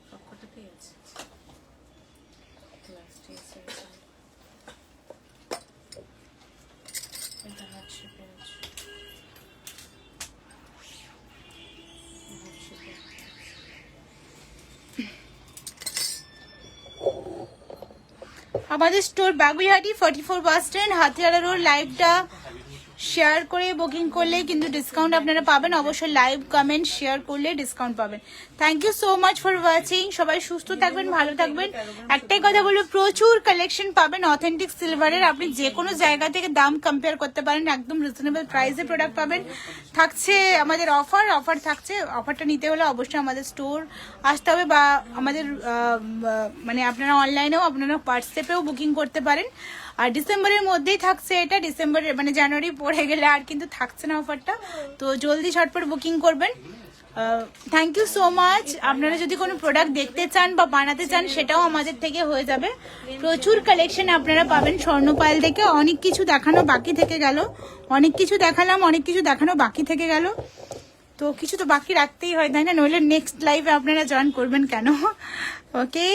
সবকটাতেই আছে লাস্টে আছে এটা হার্ট শেপের আছে হার্ট শেপের আমাদের store Baguiati 44 bus stand Hatiara road. লাইভটা শেয়ার করে বুকিং করলে কিন্তু ডিসকাউন্ট আপনারা পাবেন। অবশ্যই লাইভ কমেন্ট শেয়ার করলে ডিসকাউন্ট পাবেন। Thank you so much for watching. সবাই সুস্থ থাকবেন, ভালো থাকবেন। একটাই কথা বলবো, প্রচুর কালেকশন পাবেন অথেন্টিক সিলভারের। আপনি যে কোনো জায়গা থেকে দাম কম্পেয়ার করতে পারেন, একদম রিজনেবল প্রাইসে প্রোডাক্ট পাবেন। থাকছে আমাদের অফার থাকছে। অফারটা নিতে হলে অবশ্যই আমাদের স্টোর আসতে হবে বা আমাদের মানে আপনারা অনলাইনেও আপনারা হোয়াটসঅ্যাপেও বুকিং করতে পারেন। আর ডিসেম্বরের মধ্যেই থাকছে এটা, ডিসেম্বরের মানে জানুয়ারি পড়ে গেলে আর কিন্তু থাকছে না অফারটা। তো জলদি ঝটপট বুকিং করবেন। Thank you so much. আপনারা যদি কোনো প্রোডাক্ট দেখতে চান বা বানাতে চান সেটাও আমাদের থেকে হয়ে যাবে। প্রচুর কালেকশন আপনারা পাবেন স্বর্ণপাল থেকে। অনেক কিছু দেখানো বাকি থেকে গেল, অনেক কিছু দেখালাম, অনেক কিছু দেখানো বাকি থেকে গেল। তো কিছু তো বাকি রাখতেই হয়, তাই না? নইলে নেক্সট লাইভে আপনারা জয়েন করবেন কেন? ওকে,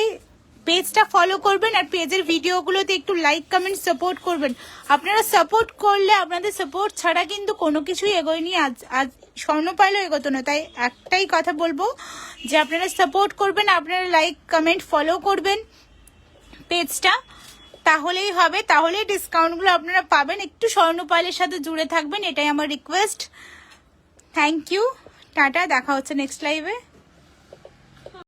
পেজটা ফলো করবেন আর পেজের ভিডিওগুলোতে একটু লাইক কমেন্ট সাপোর্ট করবেন। আপনারা সাপোর্ট করলে, আপনাদের সাপোর্ট ছাড়া কিন্তু কোনো কিছুই এগোয়নি। আজ স্বর্ণপালও এগোতো না। তাই একটাই কথা বলবো যে আপনারা সাপোর্ট করবেন, আপনারা লাইক কমেন্ট ফলো করবেন পেজটা, তাহলেই হবে, তাহলেই ডিসকাউন্টগুলো আপনারা পাবেন। একটু স্বর্ণপালের সাথে জুড়ে থাকবেন, এটাই আমার রিকোয়েস্ট। থ্যাংক ইউ, টাটা, দেখা হচ্ছে নেক্সট লাইভে।